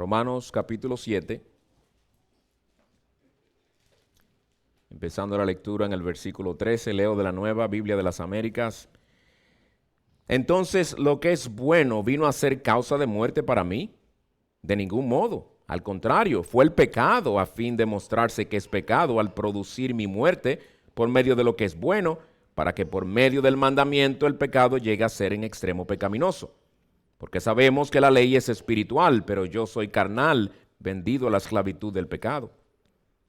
Romanos capítulo 7, empezando la lectura en el versículo 13, leo de la Nueva Biblia de las Américas. Entonces, ¿lo que es bueno vino a ser causa de muerte para mí? De ningún modo. Al contrario, fue el pecado a fin de mostrarse que es pecado al producir mi muerte por medio de lo que es bueno, para que por medio del mandamiento el pecado llegue a ser en extremo pecaminoso. Porque sabemos que la ley es espiritual, pero yo soy carnal, vendido a la esclavitud del pecado.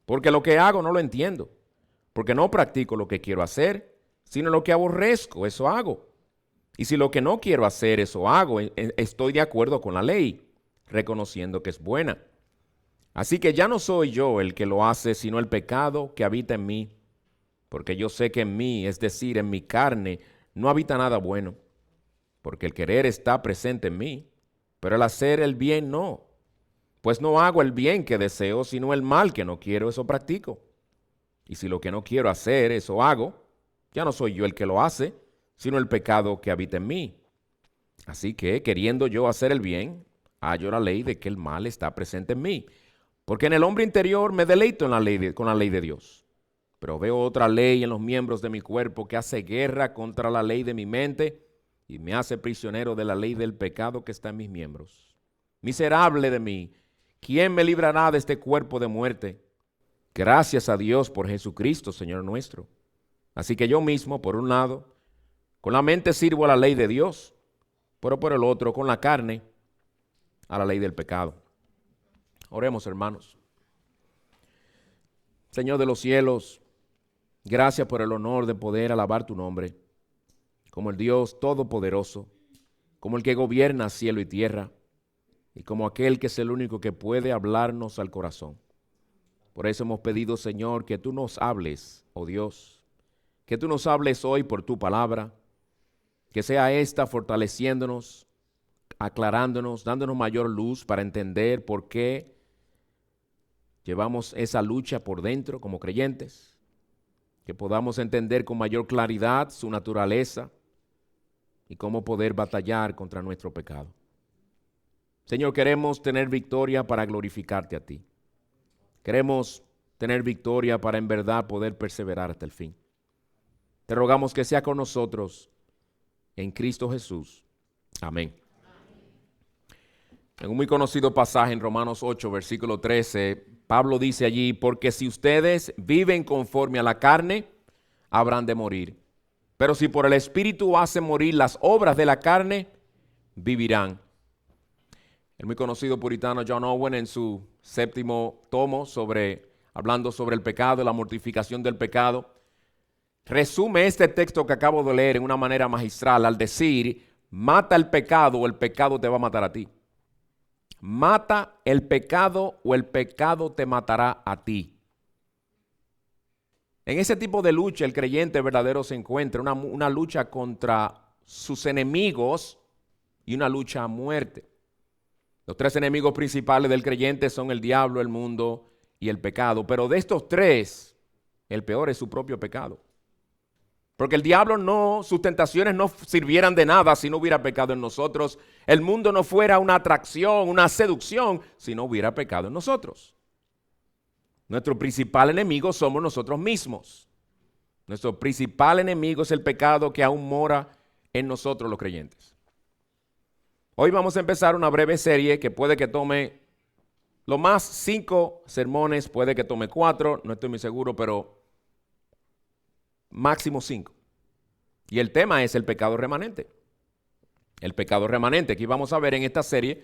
Porque lo que hago no lo entiendo, porque no practico lo que quiero hacer, sino lo que aborrezco, eso hago. Y si lo que no quiero hacer, eso hago, estoy de acuerdo con la ley, reconociendo que es buena. Así que ya no soy yo el que lo hace, sino el pecado que habita en mí. Porque yo sé que en mí, es decir, en mi carne, no habita nada bueno. Porque el querer está presente en mí, pero el hacer el bien no. Pues no hago el bien que deseo, sino el mal que no quiero, eso practico. Y si lo que no quiero hacer, eso hago, ya no soy yo el que lo hace, sino el pecado que habita en mí. Así que, queriendo yo hacer el bien, hallo la ley de que el mal está presente en mí. Porque en el hombre interior me deleito en con la ley de Dios. Pero veo otra ley en los miembros de mi cuerpo que hace guerra contra la ley de mi mente y me hace prisionero de la ley del pecado que está en mis miembros. Miserable de mí, ¿quién me librará de este cuerpo de muerte? Gracias a Dios por Jesucristo, Señor nuestro. Así que yo mismo, por un lado, con la mente sirvo a la ley de Dios, pero por el otro, con la carne, a la ley del pecado. Oremos, hermanos. Señor de los cielos, gracias por el honor de poder alabar tu nombre, como el Dios todopoderoso, como el que gobierna cielo y tierra, y como aquel que es el único que puede hablarnos al corazón. Por eso hemos pedido, Señor, que tú nos hables, oh Dios, que tú nos hables hoy por tu palabra, que sea esta fortaleciéndonos, aclarándonos, dándonos mayor luz para entender por qué llevamos esa lucha por dentro como creyentes, que podamos entender con mayor claridad su naturaleza y cómo poder batallar contra nuestro pecado. Señor, queremos tener victoria para glorificarte a ti. Queremos tener victoria para en verdad poder perseverar hasta el fin. Te rogamos que sea con nosotros en Cristo Jesús. Amén. En un muy conocido pasaje en Romanos 8, versículo 13, Pablo dice allí, porque si ustedes viven conforme a la carne, habrán de morir. Pero si por el Espíritu hacen morir las obras de la carne, vivirán. El muy conocido puritano John Owen, en su 7º tomo, hablando sobre el pecado y la mortificación del pecado, resume este texto que acabo de leer en una manera magistral al decir, mata el pecado o el pecado te va a matar a ti. Mata el pecado o el pecado te matará a ti. En ese tipo de lucha el creyente verdadero se encuentra, una lucha contra sus enemigos y una lucha a muerte. Los 3 enemigos principales del creyente son el diablo, el mundo y el pecado. Pero de estos 3, el peor es su propio pecado. Porque el diablo sus tentaciones no sirvieran de nada si no hubiera pecado en nosotros. El mundo no fuera una atracción, una seducción, si no hubiera pecado en nosotros. Nuestro principal enemigo somos nosotros mismos. Nuestro principal enemigo es el pecado que aún mora en nosotros los creyentes. Hoy vamos a empezar una breve serie que puede que tome lo más 5 sermones, puede que tome 4, no estoy muy seguro, pero máximo 5. Y el tema es el pecado remanente. El pecado remanente. Aquí vamos a ver en esta serie,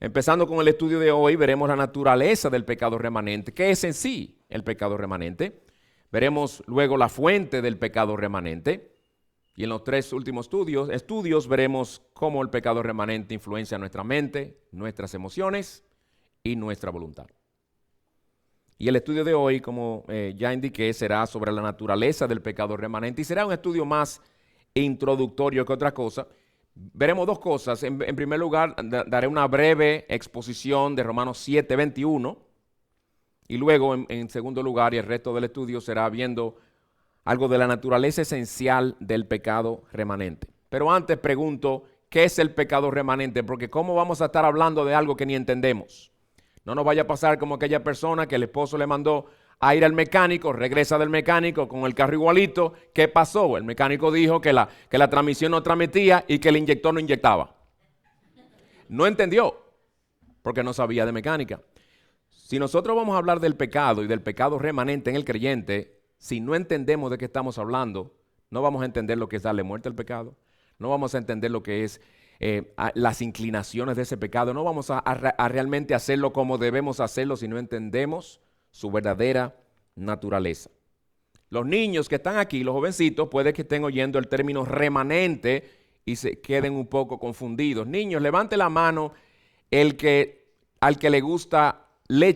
empezando con el estudio de hoy, veremos la naturaleza del pecado remanente. ¿Qué es en sí el pecado remanente? Veremos luego la fuente del pecado remanente. Y en los 3 últimos estudios veremos cómo el pecado remanente influencia nuestra mente, nuestras emociones y nuestra voluntad. Y el estudio de hoy, como ya indiqué, será sobre la naturaleza del pecado remanente y será un estudio más introductorio que otra cosa. Veremos 2 cosas. En primer lugar, daré una breve exposición de Romanos 7, 21. Y luego, en segundo lugar, y el resto del estudio será viendo algo de la naturaleza esencial del pecado remanente. Pero antes pregunto, qué es el pecado remanente, porque ¿cómo vamos a estar hablando de algo que ni entendemos? No nos vaya a pasar como aquella persona que el esposo le mandó a ir al mecánico, regresa del mecánico con el carro igualito. ¿Qué pasó? El mecánico dijo que la transmisión no transmitía y que el inyector no inyectaba. No entendió, porque no sabía de mecánica. Si nosotros vamos a hablar del pecado y del pecado remanente en el creyente, si no entendemos de qué estamos hablando, no vamos a entender lo que es darle muerte al pecado, no vamos a entender lo que es las inclinaciones de ese pecado, no vamos a realmente hacerlo como debemos hacerlo si no entendemos su verdadera naturaleza. Los niños que están aquí, los jovencitos, puede que estén oyendo el término remanente y se queden un poco confundidos. Niños, levante la mano al que le gusta la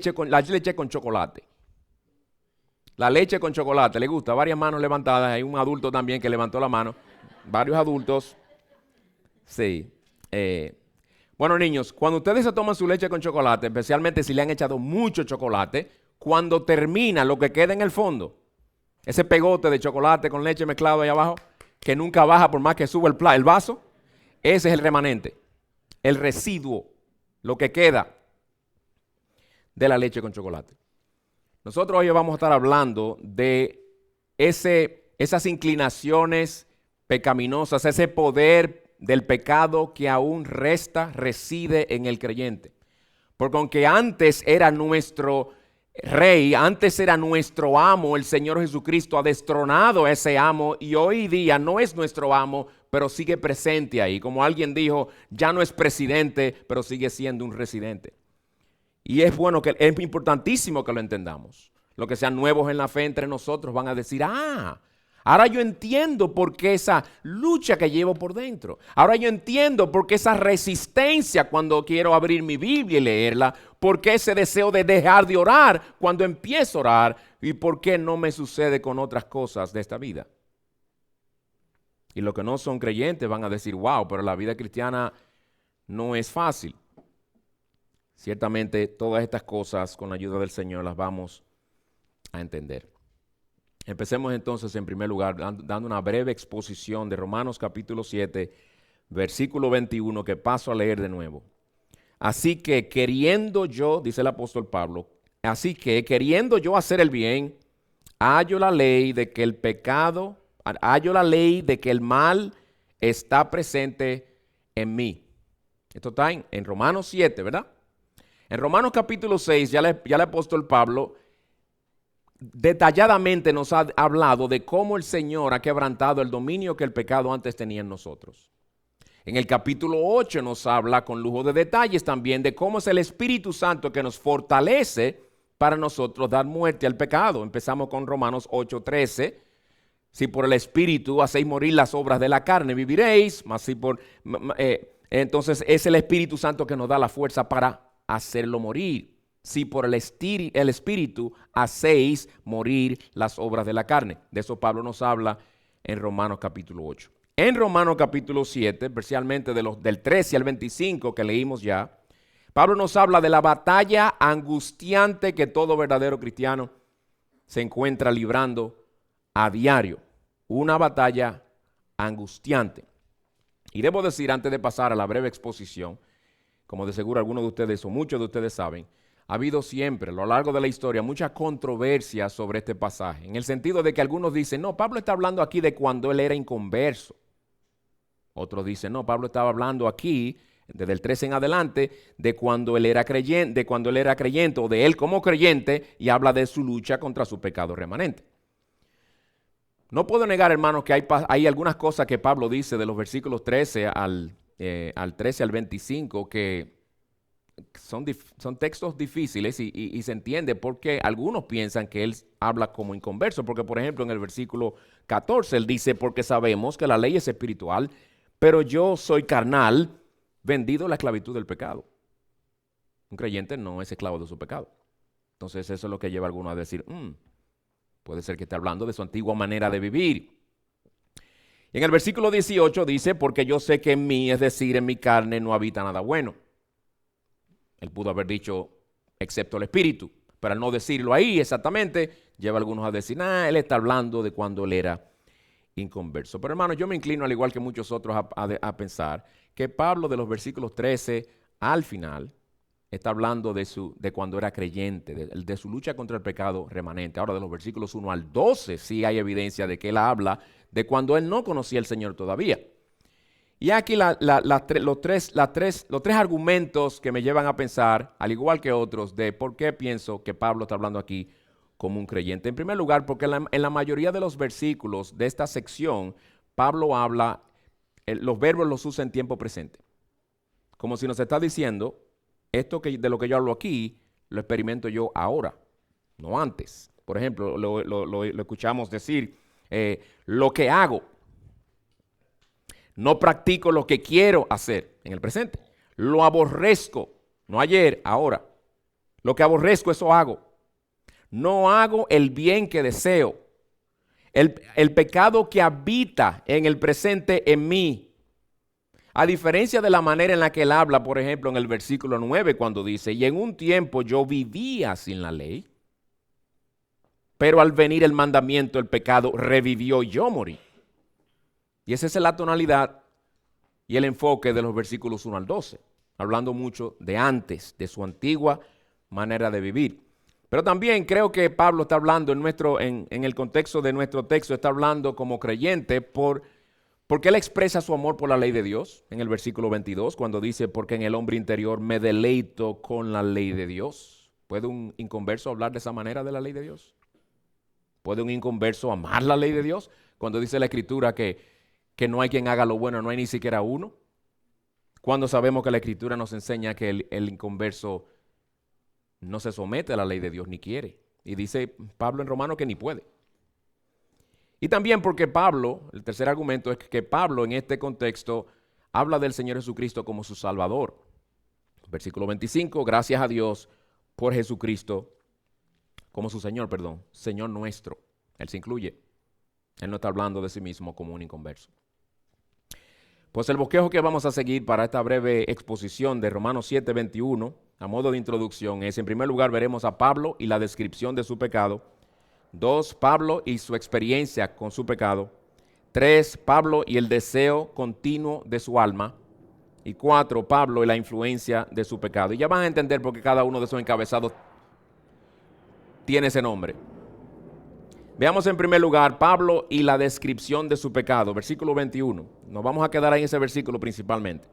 leche con chocolate. La leche con chocolate le gusta. Varias manos levantadas. Hay un adulto también que levantó la mano. Varios adultos. Sí. Bueno, niños, cuando ustedes se toman su leche con chocolate, especialmente si le han echado mucho chocolate, cuando termina lo que queda en el fondo, ese pegote de chocolate con leche mezclado ahí abajo, que nunca baja por más que suba el vaso, ese es el remanente, el residuo, lo que queda de la leche con chocolate. Nosotros hoy vamos a estar hablando de esas inclinaciones pecaminosas, ese poder del pecado que aún reside en el creyente. Porque aunque antes era nuestro rey, antes era nuestro amo, el Señor Jesucristo ha destronado a ese amo y hoy día no es nuestro amo, pero sigue presente ahí. Como alguien dijo, ya no es presidente, pero sigue siendo un residente. Y es importantísimo que lo entendamos. Los que sean nuevos en la fe entre nosotros van a decir, ahora yo entiendo por qué esa lucha que llevo por dentro. Ahora yo entiendo por qué esa resistencia cuando quiero abrir mi Biblia y leerla. Por qué ese deseo de dejar de orar cuando empiezo a orar. Y por qué no me sucede con otras cosas de esta vida. Y los que no son creyentes van a decir, wow, pero la vida cristiana no es fácil. Ciertamente todas estas cosas con la ayuda del Señor las vamos a entender. Empecemos entonces en primer lugar dando una breve exposición de Romanos capítulo 7, versículo 21 que paso a leer de nuevo. Así que queriendo yo, dice el apóstol Pablo, así que queriendo yo hacer el bien, hallo la ley de que el mal está presente en mí. Esto está en Romanos 7, ¿verdad? En Romanos capítulo 6 ya el apóstol Pablo detalladamente nos ha hablado de cómo el Señor ha quebrantado el dominio que el pecado antes tenía en nosotros. En el capítulo 8 nos habla con lujo de detalles también de cómo es el Espíritu Santo que nos fortalece para nosotros dar muerte al pecado. Empezamos con Romanos 8:13. Si por el Espíritu hacéis morir las obras de la carne, viviréis. Entonces es el Espíritu Santo que nos da la fuerza para hacerlo morir. Si por el Espíritu hacéis morir las obras de la carne. De eso Pablo nos habla en Romanos capítulo 8. En Romanos capítulo 7, especialmente del 13 al 25 que leímos ya, Pablo nos habla de la batalla angustiante que todo verdadero cristiano se encuentra librando a diario. Una batalla angustiante. Y debo decir, antes de pasar a la breve exposición, como de seguro algunos de ustedes o muchos de ustedes saben, ha habido siempre a lo largo de la historia mucha controversia sobre este pasaje, en el sentido de que algunos dicen, no, Pablo está hablando aquí de cuando él era inconverso. Otros dicen, no, Pablo estaba hablando aquí, desde el 13 en adelante, de cuando él era creyente, o de él como creyente, y habla de su lucha contra su pecado remanente. No puedo negar, hermanos, que hay algunas cosas que Pablo dice de los versículos 13 al 25 que son textos difíciles y se entiende porque algunos piensan que él habla como inconverso. Porque, por ejemplo, en el versículo 14 él dice, porque sabemos que la ley es espiritual, pero yo soy carnal, vendido a la esclavitud del pecado. Un creyente no es esclavo de su pecado. Entonces eso es lo que lleva a algunos a decir, puede ser que esté hablando de su antigua manera de vivir. Y en el versículo 18 dice, porque yo sé que en mí, es decir, en mi carne, no habita nada bueno. Él pudo haber dicho, excepto el Espíritu, pero al no decirlo ahí exactamente, lleva a algunos a decir, él está hablando de cuando él era inconverso. Pero hermano, yo me inclino al igual que muchos otros a pensar que Pablo de los versículos 13 al final está hablando de cuando era creyente, de su lucha contra el pecado remanente. Ahora de los versículos 1 al 12 sí hay evidencia de que él habla de cuando él no conocía al Señor todavía. Y aquí los tres argumentos que me llevan a pensar, al igual que otros, de por qué pienso que Pablo está hablando aquí como un creyente. En primer lugar, porque en la mayoría de los versículos de esta sección, Pablo habla, los verbos los usa en tiempo presente. Como si nos está diciendo, de lo que yo hablo aquí, lo experimento yo ahora, no antes. Por ejemplo, lo escuchamos decir, lo que hago. No practico lo que quiero hacer en el presente. Lo aborrezco, no ayer, ahora. Lo que aborrezco, eso hago. No hago el bien que deseo. El pecado que habita en el presente en mí. A diferencia de la manera en la que él habla, por ejemplo, en el versículo 9, cuando dice, y en un tiempo yo vivía sin la ley, pero al venir el mandamiento, el pecado revivió y yo morí. Y esa es la tonalidad y el enfoque de los versículos 1 al 12, hablando mucho de antes, de su antigua manera de vivir. Pero también creo que Pablo está hablando en el contexto de nuestro texto, está hablando como creyente porque él expresa su amor por la ley de Dios en el versículo 22, cuando dice, porque en el hombre interior me deleito con la ley de Dios. ¿Puede un inconverso hablar de esa manera de la ley de Dios? ¿Puede un inconverso amar la ley de Dios? Cuando dice la Escritura que no hay quien haga lo bueno, no hay ni siquiera uno. Cuando sabemos que la Escritura nos enseña que el inconverso no se somete a la ley de Dios ni quiere. Y dice Pablo en Romanos que ni puede. Y también porque Pablo, el tercer argumento es que Pablo en este contexto habla del Señor Jesucristo como su Salvador. Versículo 25, gracias a Dios por Jesucristo como su Señor, Señor nuestro. Él se incluye. Él no está hablando de sí mismo como un inconverso. Pues el bosquejo que vamos a seguir para esta breve exposición de Romanos 7:21, a modo de introducción, es en primer lugar veremos a Pablo y la descripción de su pecado. 2, Pablo y su experiencia con su pecado. 3, Pablo y el deseo continuo de su alma. Y 4, Pablo y la influencia de su pecado. Y ya van a entender por qué cada uno de esos encabezados tiene ese nombre. Veamos en primer lugar Pablo y la descripción de su pecado, versículo 21. Nos vamos a quedar ahí en ese versículo principalmente.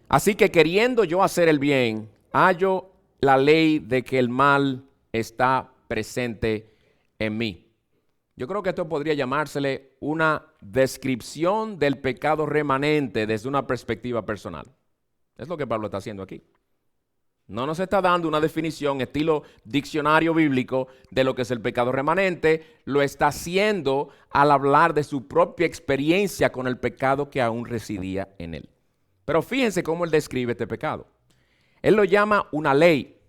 Así que queriendo yo hacer el bien, hallo la ley de que el mal está presente en mí. Yo creo que esto podría llamársele una descripción del pecado remanente desde una perspectiva personal. Es lo que Pablo está haciendo aquí. No nos está dando una definición estilo diccionario bíblico de lo que es el pecado remanente. Lo está haciendo al hablar de su propia experiencia con el pecado que aún residía en él. Pero fíjense cómo él describe este pecado. Él lo llama una ley.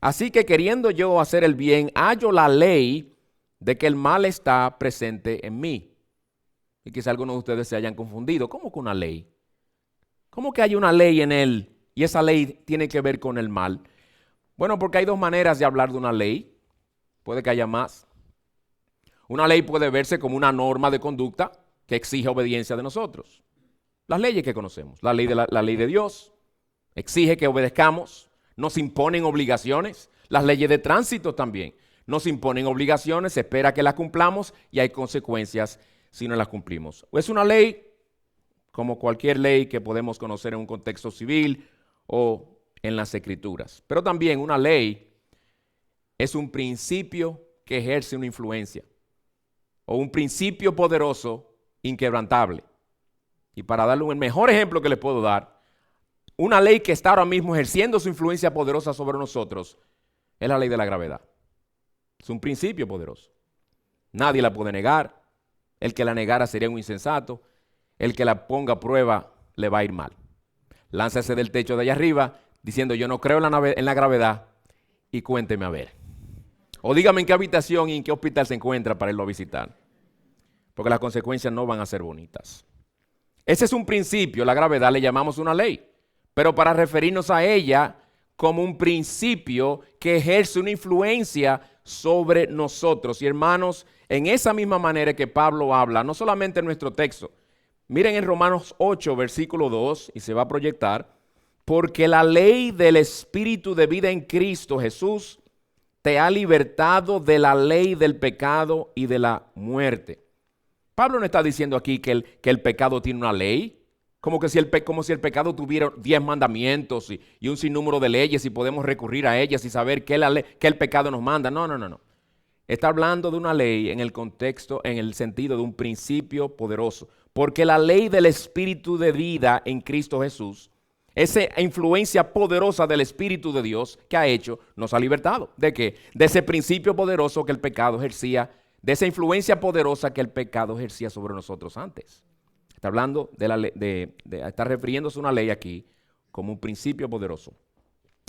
Así que queriendo yo hacer el bien, hallo la ley de que el mal está presente en mí. Y quizá algunos de ustedes se hayan confundido. ¿Cómo que una ley? ¿Cómo que hay una ley en él? Y esa ley tiene que ver con el mal. Bueno, porque hay dos maneras de hablar de una ley. Puede que haya más. Una ley puede verse como una norma de conducta que exige obediencia de nosotros. Las leyes que conocemos. La ley de Dios exige que obedezcamos. Nos imponen obligaciones. Las leyes de tránsito también. Nos imponen obligaciones, se espera que las cumplamos y hay consecuencias si no las cumplimos. Es una ley como cualquier ley que podemos conocer en un contexto civil o en las escrituras. Pero también una ley es un principio que ejerce una influencia o un principio poderoso inquebrantable. Y para darle un mejor ejemplo que les puedo dar, una ley que está ahora mismo ejerciendo su influencia poderosa sobre nosotros es la ley de la gravedad. Es un principio poderoso. Nadie la puede negar. El que la negara sería un insensato. El que la ponga a prueba le va a ir mal. Lánzase del techo de allá arriba diciendo yo no creo en la gravedad y cuénteme a ver. O dígame en qué habitación y en qué hospital se encuentra para irlo a visitar. Porque las consecuencias no van a ser bonitas. Ese es un principio, la gravedad le llamamos una ley. Pero para referirnos a ella como un principio que ejerce una influencia sobre nosotros. Y hermanos, en esa misma manera que Pablo habla, no solamente en nuestro texto, miren en Romanos 8, versículo 2, y se va a proyectar, porque la ley del Espíritu de vida en Cristo Jesús te ha libertado de la ley del pecado y de la muerte. Pablo no está diciendo aquí que el pecado tiene una ley, como si el pecado tuviera 10 mandamientos y un sinnúmero de leyes y podemos recurrir a ellas y saber qué el pecado nos manda. No. Está hablando de una ley en el contexto, en el sentido de un principio poderoso. Porque la ley del Espíritu de vida en Cristo Jesús, esa influencia poderosa del Espíritu de Dios que ha hecho, nos ha libertado. ¿De qué? De ese principio poderoso que el pecado ejercía, de esa influencia poderosa que el pecado ejercía sobre nosotros antes. Está hablando de la ley, está refiriéndose a una ley aquí como un principio poderoso.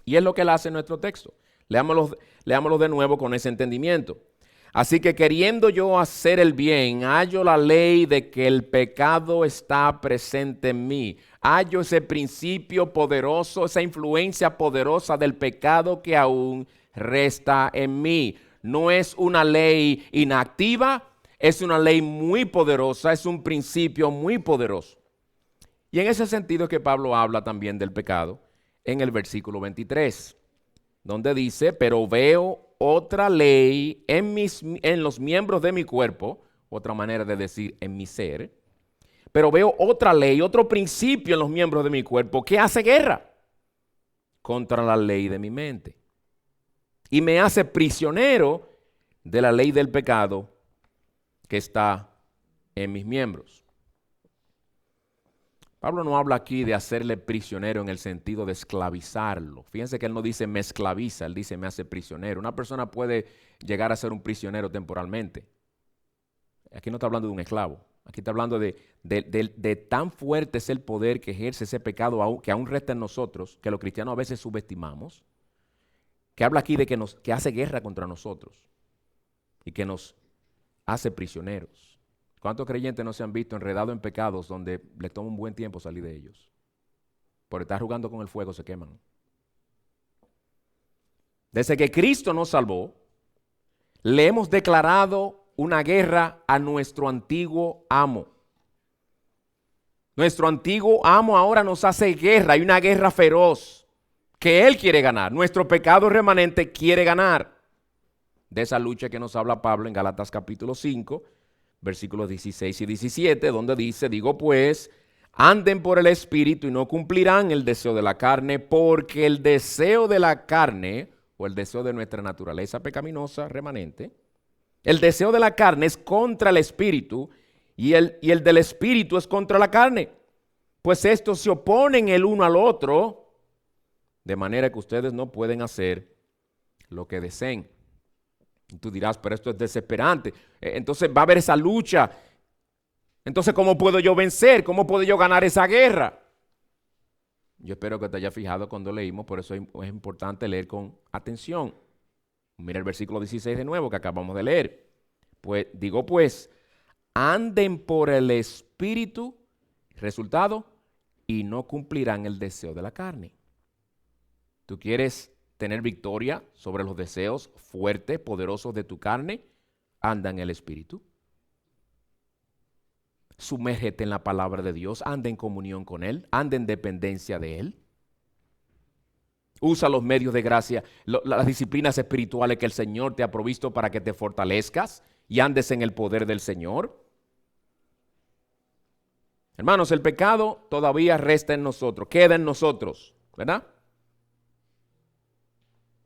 Y es lo que él hace en nuestro texto. Leámoslo de nuevo con ese entendimiento. Así que queriendo yo hacer el bien, hallo la ley de que el pecado está presente en mí. Hallo ese principio poderoso, esa influencia poderosa del pecado que aún resta en mí. No es una ley inactiva, es una ley muy poderosa, es un principio muy poderoso. Y en ese sentido es que Pablo habla también del pecado en el versículo 23, donde dice, pero veo otra ley en los miembros de mi cuerpo, otra manera de decir en mi ser, pero veo otra ley, otro principio en los miembros de mi cuerpo que hace guerra contra la ley de mi mente y me hace prisionero de la ley del pecado que está en mis miembros. Pablo no habla aquí de hacerle prisionero en el sentido de esclavizarlo. Fíjense que él no dice me esclaviza, él dice me hace prisionero. Una persona puede llegar a ser un prisionero temporalmente. Aquí no está hablando de un esclavo. Aquí está hablando de tan fuerte es el poder que ejerce ese pecado que aún resta en nosotros, que los cristianos a veces subestimamos, que habla aquí de que hace guerra contra nosotros y que nos hace prisioneros. ¿Cuántos creyentes no se han visto enredados en pecados donde les toma un buen tiempo salir de ellos? Por estar jugando con el fuego se queman. Desde que Cristo nos salvó, le hemos declarado una guerra a nuestro antiguo amo. Nuestro antiguo amo ahora nos hace guerra, hay una guerra feroz que él quiere ganar. Nuestro pecado remanente quiere ganar. De esa lucha que nos habla Pablo en Gálatas capítulo 5, versículos 16 y 17, donde dice, digo pues, anden por el Espíritu y no cumplirán el deseo de la carne, porque el deseo de la carne, o el deseo de nuestra naturaleza pecaminosa remanente, el deseo de la carne es contra el Espíritu y el del Espíritu es contra la carne, pues estos se oponen el uno al otro, de manera que ustedes no pueden hacer lo que deseen. Y tú dirás, pero esto es desesperante. Entonces va a haber esa lucha. Entonces, ¿cómo puedo yo vencer? ¿Cómo puedo yo ganar esa guerra? Yo espero que te hayas fijado cuando leímos, por eso es importante leer con atención. Mira el versículo 16 de nuevo que acabamos de leer. Pues digo pues, anden por el Espíritu, resultado, y no cumplirán el deseo de la carne. ¿Tú quieres tener victoria sobre los deseos fuertes, poderosos de tu carne? Anda en el Espíritu. Sumérgete en la palabra de Dios, anda en comunión con Él, anda en dependencia de Él. Usa los medios de gracia, las disciplinas espirituales que el Señor te ha provisto para que te fortalezcas y andes en el poder del Señor. Hermanos, el pecado todavía resta en nosotros, queda en nosotros, ¿verdad?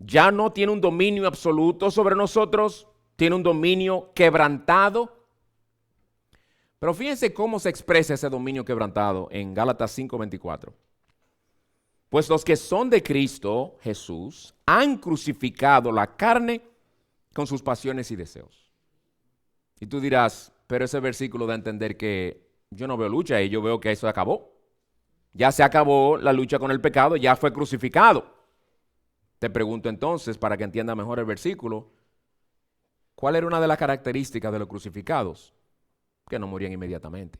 Ya no tiene un dominio absoluto sobre nosotros, tiene un dominio quebrantado. Pero fíjense cómo se expresa ese dominio quebrantado en Gálatas 5:24. Pues los que son de Cristo Jesús han crucificado la carne con sus pasiones y deseos. Y tú dirás, pero ese versículo da a entender que yo no veo lucha y yo veo que eso acabó. Ya se acabó la lucha con el pecado, ya fue crucificado. Te pregunto entonces, para que entienda mejor el versículo, ¿cuál era una de las características de los crucificados? Que no morían inmediatamente.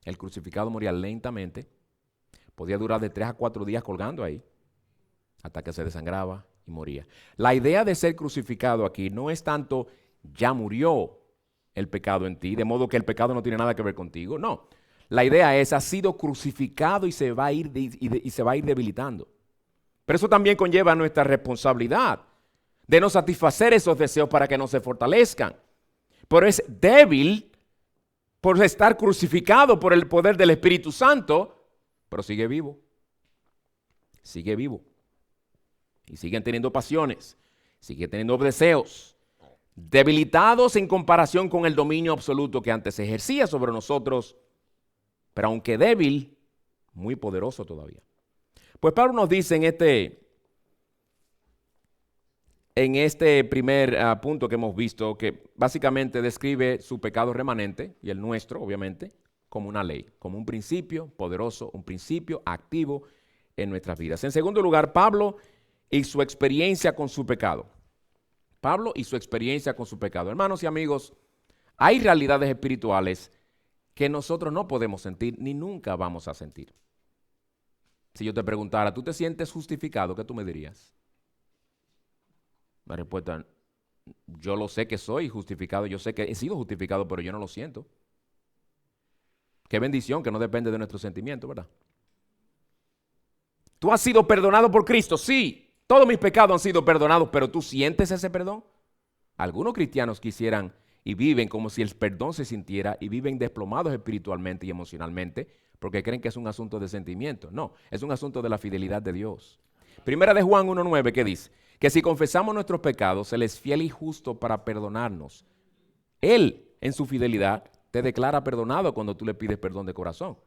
El crucificado moría lentamente, podía durar de 3 a 4 días colgando ahí, hasta que se desangraba y moría. La idea de ser crucificado aquí no es tanto ya murió el pecado en ti, de modo que el pecado no tiene nada que ver contigo. No, la idea es, ha sido crucificado y se va a ir, y se va a ir debilitando. Pero eso también conlleva nuestra responsabilidad de no satisfacer esos deseos para que no se fortalezcan. Pero es débil por estar crucificado por el poder del Espíritu Santo, pero sigue vivo. Sigue vivo. Y siguen teniendo pasiones, sigue teniendo deseos, debilitados en comparación con el dominio absoluto que antes ejercía sobre nosotros, pero aunque débil, muy poderoso todavía. Pues Pablo nos dice en este primer punto que hemos visto, que básicamente describe su pecado remanente, y el nuestro, obviamente, como una ley, como un principio poderoso, un principio activo en nuestras vidas. En segundo lugar, Pablo y su experiencia con su pecado. Pablo y su experiencia con su pecado. Hermanos y amigos, hay realidades espirituales que nosotros no podemos sentir ni nunca vamos a sentir. Si yo te preguntara, ¿tú te sientes justificado? ¿Qué tú me dirías? La respuesta, yo lo sé que soy justificado, yo sé que he sido justificado, pero yo no lo siento. Qué bendición que no depende de nuestro sentimiento, ¿verdad? ¿Tú has sido perdonado por Cristo? Sí, todos mis pecados han sido perdonados, pero ¿tú sientes ese perdón? Algunos cristianos quisieran y viven como si el perdón se sintiera y viven desplomados espiritualmente y emocionalmente porque creen que es un asunto de sentimiento. No, es un asunto de la fidelidad de Dios. Primera de Juan 1:9, ¿qué dice? Que si confesamos nuestros pecados, Él es fiel y justo para perdonarnos. Él, en su fidelidad, te declara perdonado cuando tú le pides perdón de corazón.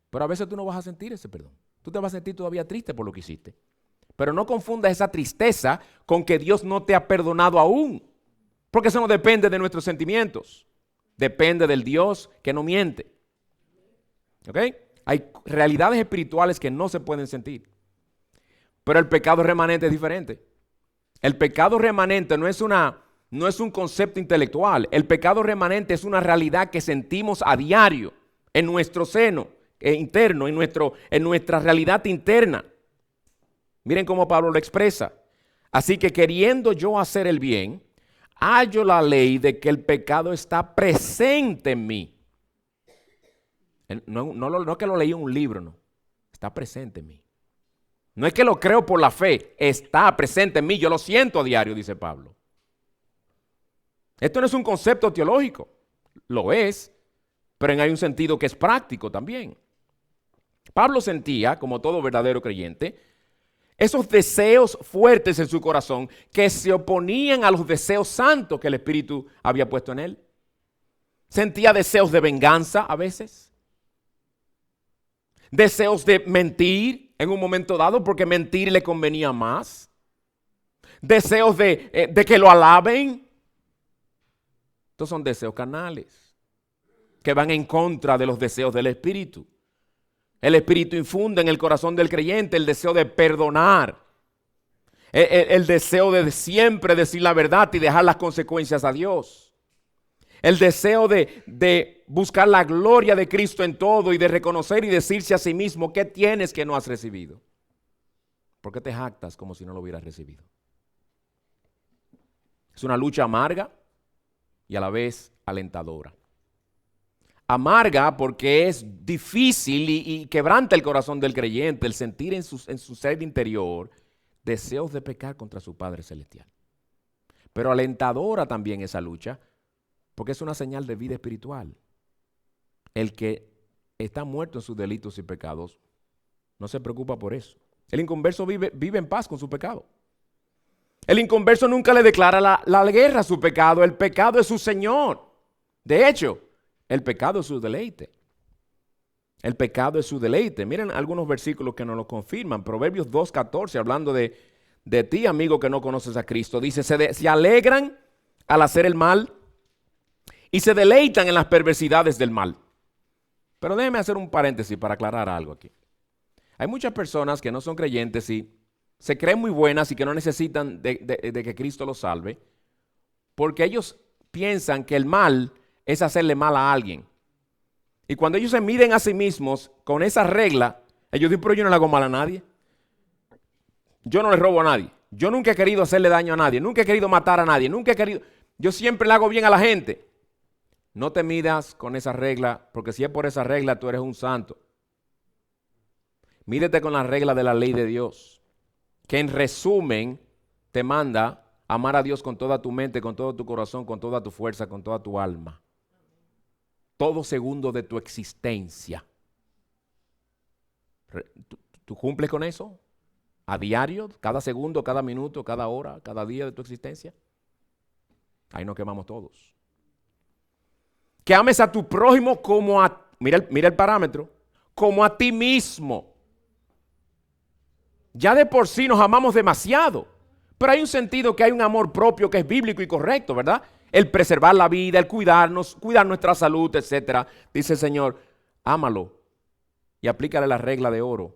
Pero a veces tú no vas a sentir ese perdón. Tú te vas a sentir todavía triste por lo que hiciste. Pero no confundas esa tristeza con que Dios no te ha perdonado aún. Porque eso no depende de nuestros sentimientos. Depende del Dios que no miente. ¿Ok? Hay realidades espirituales que no se pueden sentir. Pero el pecado remanente es diferente. El pecado remanente no es un concepto intelectual. El pecado remanente es una realidad que sentimos a diario en nuestro seno interno, en nuestra realidad interna. Miren cómo Pablo lo expresa. Así que queriendo yo hacer el bien, hallo la ley de que el pecado está presente en mí. No es que lo leí en un libro, no. Está presente en mí. No es que lo creo por la fe, está presente en mí, yo lo siento a diario, dice Pablo. Esto no es un concepto teológico, lo es, pero hay un sentido que es práctico también. Pablo sentía, como todo verdadero creyente, esos deseos fuertes en su corazón que se oponían a los deseos santos que el Espíritu había puesto en él. Sentía deseos de venganza a veces, deseos de mentir en un momento dado porque mentir le convenía más, deseos de que lo alaben. Estos son deseos carnales que van en contra de los deseos del Espíritu. El Espíritu infunde en el corazón del creyente el deseo de perdonar, el deseo de siempre decir la verdad y dejar las consecuencias a Dios. El deseo de buscar la gloria de Cristo en todo y de reconocer y decirse a sí mismo qué tienes que no has recibido. ¿Por qué te jactas como si no lo hubieras recibido? Es una lucha amarga y a la vez alentadora. Amarga porque es difícil y quebranta el corazón del creyente el sentir en su ser interior deseos de pecar contra su Padre Celestial. Pero alentadora también esa lucha porque es una señal de vida espiritual. El que está muerto en sus delitos y pecados no se preocupa por eso. El inconverso vive en paz con su pecado. El inconverso nunca le declara la guerra a su pecado. El pecado es su Señor. De hecho, el pecado es su deleite. El pecado es su deleite. Miren algunos versículos que nos lo confirman. Proverbios 2:14, hablando de ti, amigo que no conoces a Cristo. Dice, se alegran al hacer el mal y se deleitan en las perversidades del mal. Pero déjeme hacer un paréntesis para aclarar algo aquí. Hay muchas personas que no son creyentes y se creen muy buenas y que no necesitan de que Cristo los salve, porque ellos piensan que el mal es hacerle mal a alguien. Y cuando ellos se miden a sí mismos con esa regla, ellos dicen, pero yo no le hago mal a nadie. Yo no le robo a nadie. Yo nunca he querido hacerle daño a nadie, nunca he querido matar a nadie, yo siempre le hago bien a la gente. No te midas con esa regla, porque si es por esa regla tú eres un santo. Mídete con la regla de la ley de Dios, que en resumen te manda amar a Dios con toda tu mente, con todo tu corazón, con toda tu fuerza, con toda tu alma. Todo segundo de tu existencia. ¿Tú cumples con eso? ¿A diario? ¿Cada segundo, cada minuto, cada hora, cada día de tu existencia? Ahí nos quemamos todos. Que ames a tu prójimo como a... Mira el parámetro. Como a ti mismo. Ya de por sí nos amamos demasiado. Pero hay un sentido que hay un amor propio que es bíblico y correcto, ¿verdad? El preservar la vida, el cuidarnos, cuidar nuestra salud, etc. Dice el Señor, ámalo y aplícale la regla de oro.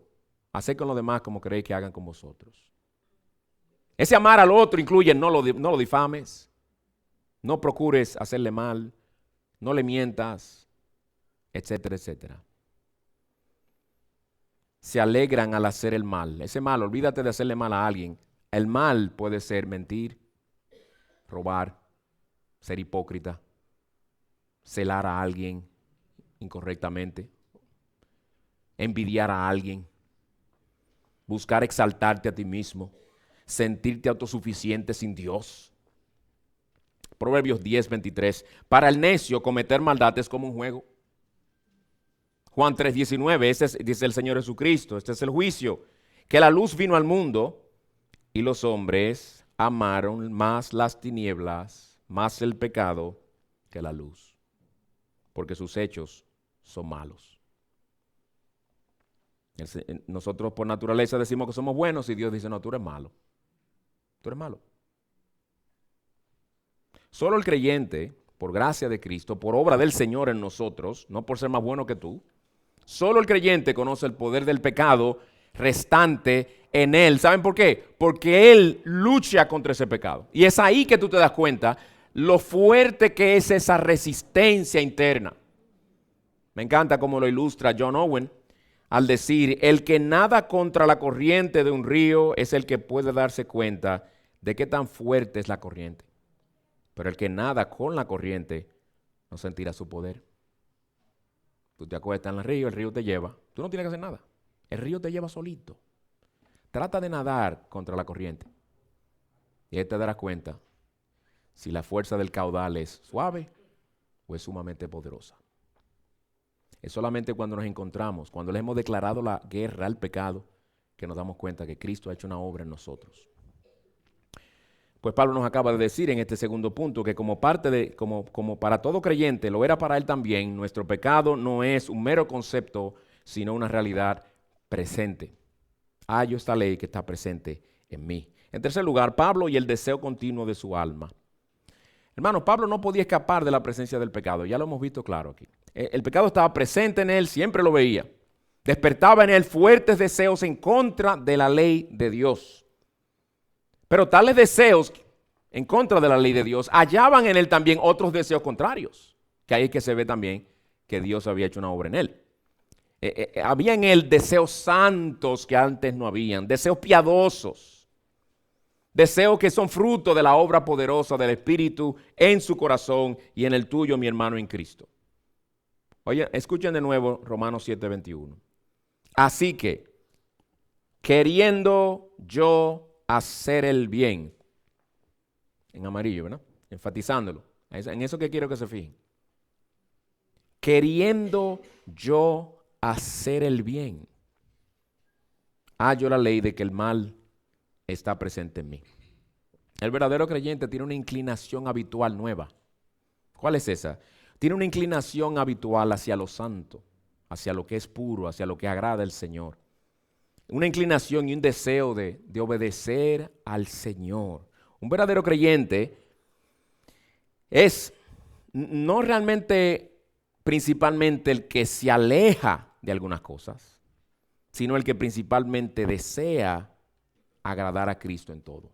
Haced con los demás como queréis que hagan con vosotros. Ese amar al otro incluye no lo difames, no procures hacerle mal, no le mientas, etcétera, etcétera. Se alegran al hacer el mal. Ese mal, olvídate de hacerle mal a alguien. El mal puede ser mentir, robar, ser hipócrita, celar a alguien incorrectamente, envidiar a alguien, buscar exaltarte a ti mismo, sentirte autosuficiente sin Dios. Proverbios 10:23. Para el necio cometer maldad es como un juego. Juan 3:19, dice el Señor Jesucristo, este es el juicio, que la luz vino al mundo y los hombres amaron más las tinieblas, más el pecado que la luz, porque sus hechos son malos. Nosotros por naturaleza decimos que somos buenos y Dios dice, no, tú eres malo. Tú eres malo. Solo el creyente, por gracia de Cristo, por obra del Señor en nosotros, no por ser más bueno que tú, solo el creyente conoce el poder del pecado restante en él. ¿Saben por qué? Porque él lucha contra ese pecado. Y es ahí que tú te das cuenta lo fuerte que es esa resistencia interna. Me encanta cómo lo ilustra John Owen al decir, el que nada contra la corriente de un río es el que puede darse cuenta de qué tan fuerte es la corriente. Pero el que nada con la corriente no sentirá su poder. Tú te acuestas en el río te lleva. Tú no tienes que hacer nada. El río te lleva solito. Trata de nadar contra la corriente. Y ahí te darás cuenta si la fuerza del caudal es suave o es sumamente poderosa. Es solamente cuando nos encontramos, cuando le hemos declarado la guerra al pecado, que nos damos cuenta que Cristo ha hecho una obra en nosotros. Pues Pablo nos acaba de decir en este segundo punto que como para todo creyente, lo era para él también, nuestro pecado no es un mero concepto, sino una realidad presente. Hallo esta ley que está presente en mí. En tercer lugar, Pablo y el deseo continuo de su alma. Hermano, Pablo no podía escapar de la presencia del pecado, ya lo hemos visto claro aquí. El pecado estaba presente en él, siempre lo veía. Despertaba en él fuertes deseos en contra de la ley de Dios. Pero tales deseos en contra de la ley de Dios hallaban en él también otros deseos contrarios, que ahí es que se ve también que Dios había hecho una obra en él. Había en él deseos santos que antes no habían, deseos piadosos, deseos que son fruto de la obra poderosa del Espíritu en su corazón y en el tuyo, mi hermano en Cristo. Oye, escuchen de nuevo Romanos 7:21. Así que, queriendo yo hacer el bien, en amarillo, ¿verdad? Enfatizándolo. En eso que quiero que se fijen. Queriendo yo hacer el bien, hallo la ley de que el mal está presente en mí. El verdadero creyente tiene una inclinación habitual nueva. ¿Cuál es esa? Tiene una inclinación habitual hacia lo santo, hacia lo que es puro, hacia lo que agrada al Señor. Una inclinación y un deseo de obedecer al Señor. Un verdadero creyente es no realmente principalmente el que se aleja de algunas cosas, sino el que principalmente desea agradar a Cristo en todo.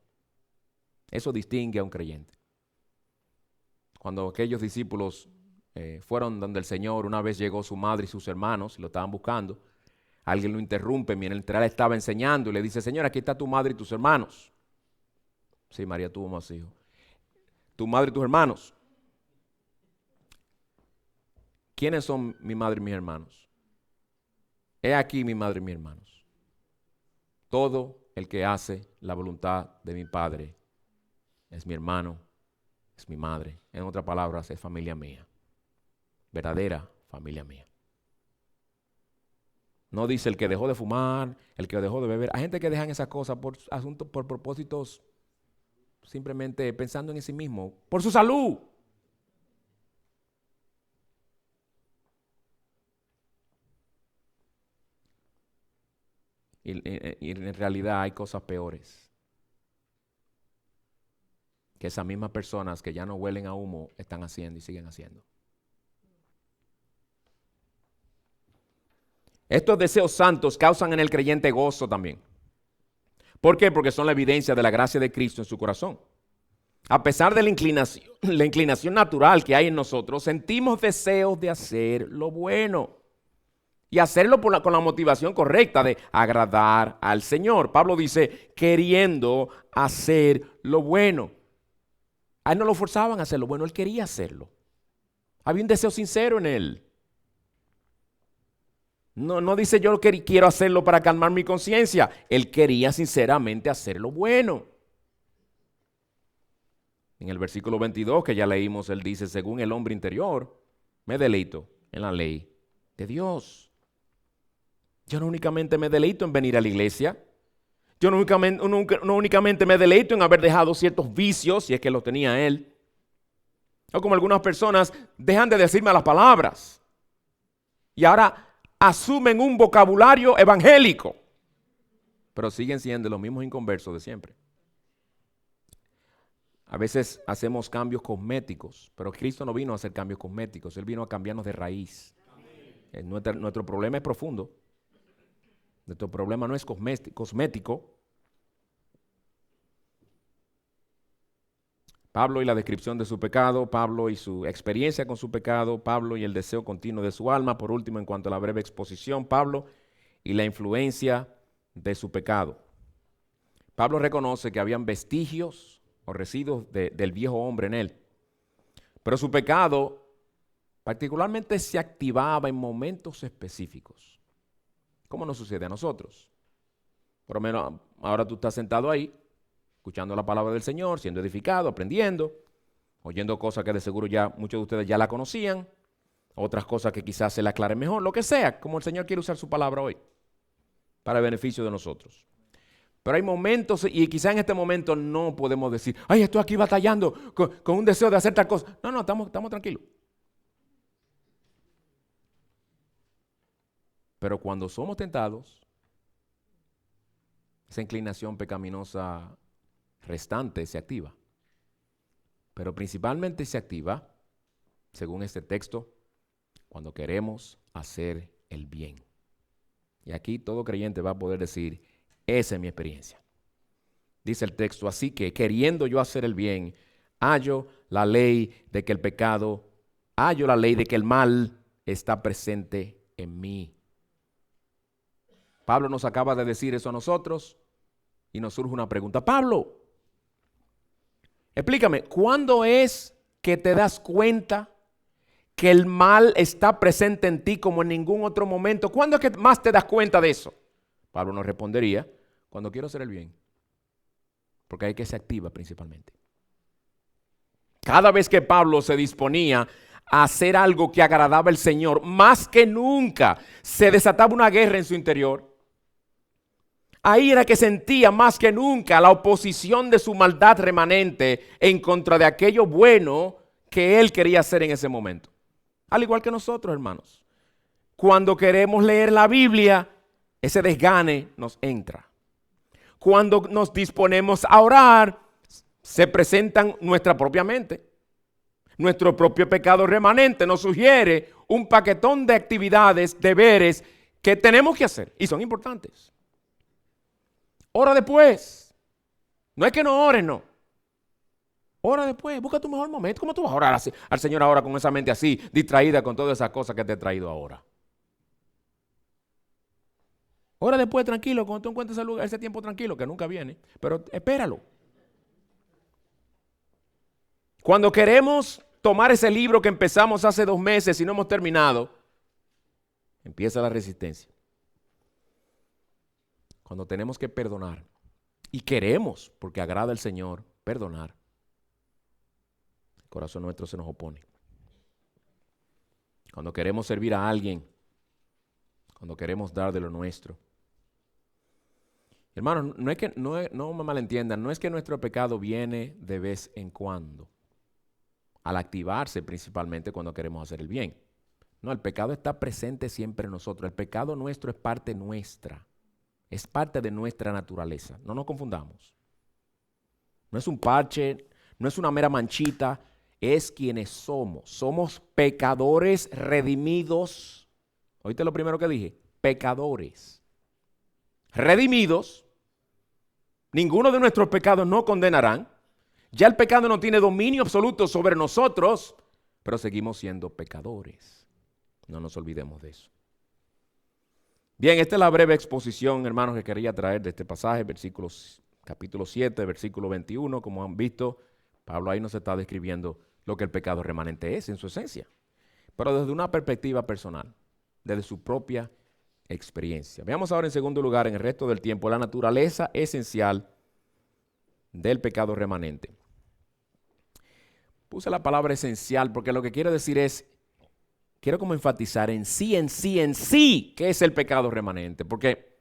Eso distingue a un creyente. Cuando aquellos discípulos fueron donde el Señor, una vez llegó su madre y sus hermanos y lo estaban buscando, alguien lo interrumpe mientras él estaba enseñando y le dice, Señor, aquí está tu madre y tus hermanos. Sí, María tuvo más hijos. Tu madre y tus hermanos. ¿Quiénes son mi madre y mis hermanos? He aquí mi madre y mis hermanos. Todo el que hace la voluntad de mi Padre es mi hermano, es mi madre. En otras palabras, es familia mía. Verdadera familia mía. No dice el que dejó de fumar, el que dejó de beber. Hay gente que dejan esas cosas por asuntos, por propósitos, simplemente pensando en sí mismo, por su salud. Y en realidad hay cosas peores. Que esas mismas personas que ya no huelen a humo están haciendo y siguen haciendo. Estos deseos santos causan en el creyente gozo también. ¿Por qué? Porque son la evidencia de la gracia de Cristo en su corazón. A pesar de la inclinación natural que hay en nosotros, sentimos deseos de hacer lo bueno. Y hacerlo con la motivación correcta de agradar al Señor. Pablo dice, queriendo hacer lo bueno. A él no lo forzaban a hacer lo bueno, él quería hacerlo. Había un deseo sincero en él. No dice yo quiero hacerlo para calmar mi conciencia. Él quería sinceramente hacer lo bueno. En el versículo 22 que ya leímos, él dice, según el hombre interior, me deleito en la ley de Dios. Yo no únicamente me deleito en venir a la iglesia. Yo no únicamente me deleito en haber dejado ciertos vicios, si es que los tenía él. O como algunas personas dejan de decir malas palabras. Y ahora asumen un vocabulario evangélico. Pero siguen siendo los mismos inconversos de siempre. A veces hacemos cambios cosméticos, pero Cristo no vino a hacer cambios cosméticos. Él vino a cambiarnos de raíz. Nuestro problema es profundo. Nuestro problema no es cosmético. Pablo y la descripción de su pecado, Pablo y su experiencia con su pecado, Pablo y el deseo continuo de su alma. Por último, en cuanto a la breve exposición, Pablo y la influencia de su pecado. Pablo reconoce que habían vestigios o residuos del viejo hombre en él. Pero su pecado particularmente se activaba en momentos específicos. ¿Cómo nos sucede a nosotros? Por lo menos ahora tú estás sentado ahí, escuchando la palabra del Señor, siendo edificado, aprendiendo, oyendo cosas que de seguro ya muchos de ustedes ya la conocían, otras cosas que quizás se le aclaren mejor, lo que sea, como el Señor quiere usar su palabra hoy, para el beneficio de nosotros. Pero hay momentos, y quizás en este momento no podemos decir, ay, estoy aquí batallando con un deseo de hacer tal cosa. No, estamos tranquilos. Pero cuando somos tentados, esa inclinación pecaminosa restante se activa. Pero principalmente se activa, según este texto, cuando queremos hacer el bien. Y aquí todo creyente va a poder decir, esa es mi experiencia. Dice el texto, así que queriendo yo hacer el bien, hallo la ley de que el mal está presente en mí. Pablo nos acaba de decir eso a nosotros y nos surge una pregunta. Pablo, explícame, ¿cuándo es que te das cuenta que el mal está presente en ti como en ningún otro momento? ¿Cuándo es que más te das cuenta de eso? Pablo nos respondería, cuando quiero hacer el bien. Porque ahí que se activa principalmente. Cada vez que Pablo se disponía a hacer algo que agradaba al Señor, más que nunca se desataba una guerra en su interior. Ahí era que sentía más que nunca la oposición de su maldad remanente en contra de aquello bueno que él quería hacer en ese momento. Al igual que nosotros, hermanos. Cuando queremos leer la Biblia, ese desgane nos entra. Cuando nos disponemos a orar, se presentan nuestra propia mente. Nuestro propio pecado remanente nos sugiere un paquetón de actividades, deberes que tenemos que hacer y son importantes. Ora después. No es que no ores, no. Ora después, busca tu mejor momento. ¿Cómo tú vas a orar así, al Señor ahora con esa mente así, distraída con todas esas cosas que te he traído ahora? Ora después tranquilo, cuando tú encuentres ese tiempo tranquilo, que nunca viene, pero espéralo. Cuando queremos tomar ese libro que empezamos hace 2 meses y no hemos terminado, empieza la resistencia. Cuando tenemos que perdonar y queremos, porque agrada al Señor, perdonar, el corazón nuestro se nos opone. Cuando queremos servir a alguien, cuando queremos dar de lo nuestro. Hermanos, no me malentiendan, no es que nuestro pecado viene de vez en cuando, al activarse principalmente cuando queremos hacer el bien. No, el pecado está presente siempre en nosotros. El pecado nuestro es parte nuestra, es parte de nuestra naturaleza. No nos confundamos. No es un parche, no es una mera manchita, es quienes somos. Somos pecadores redimidos. ¿Oíste lo primero que dije? Pecadores redimidos. Ninguno de nuestros pecados nos condenarán. Ya el pecado no tiene dominio absoluto sobre nosotros, pero seguimos siendo pecadores. No nos olvidemos de eso. Bien, esta es la breve exposición, hermanos, que quería traer de este pasaje, capítulo 7, versículo 21. Como han visto, Pablo ahí nos está describiendo lo que el pecado remanente es en su esencia, pero desde una perspectiva personal, desde su propia experiencia. Veamos ahora en segundo lugar, en el resto del tiempo, la naturaleza esencial del pecado remanente. Puse la palabra esencial porque lo que quiero decir es, quiero como enfatizar en sí, qué es el pecado remanente, porque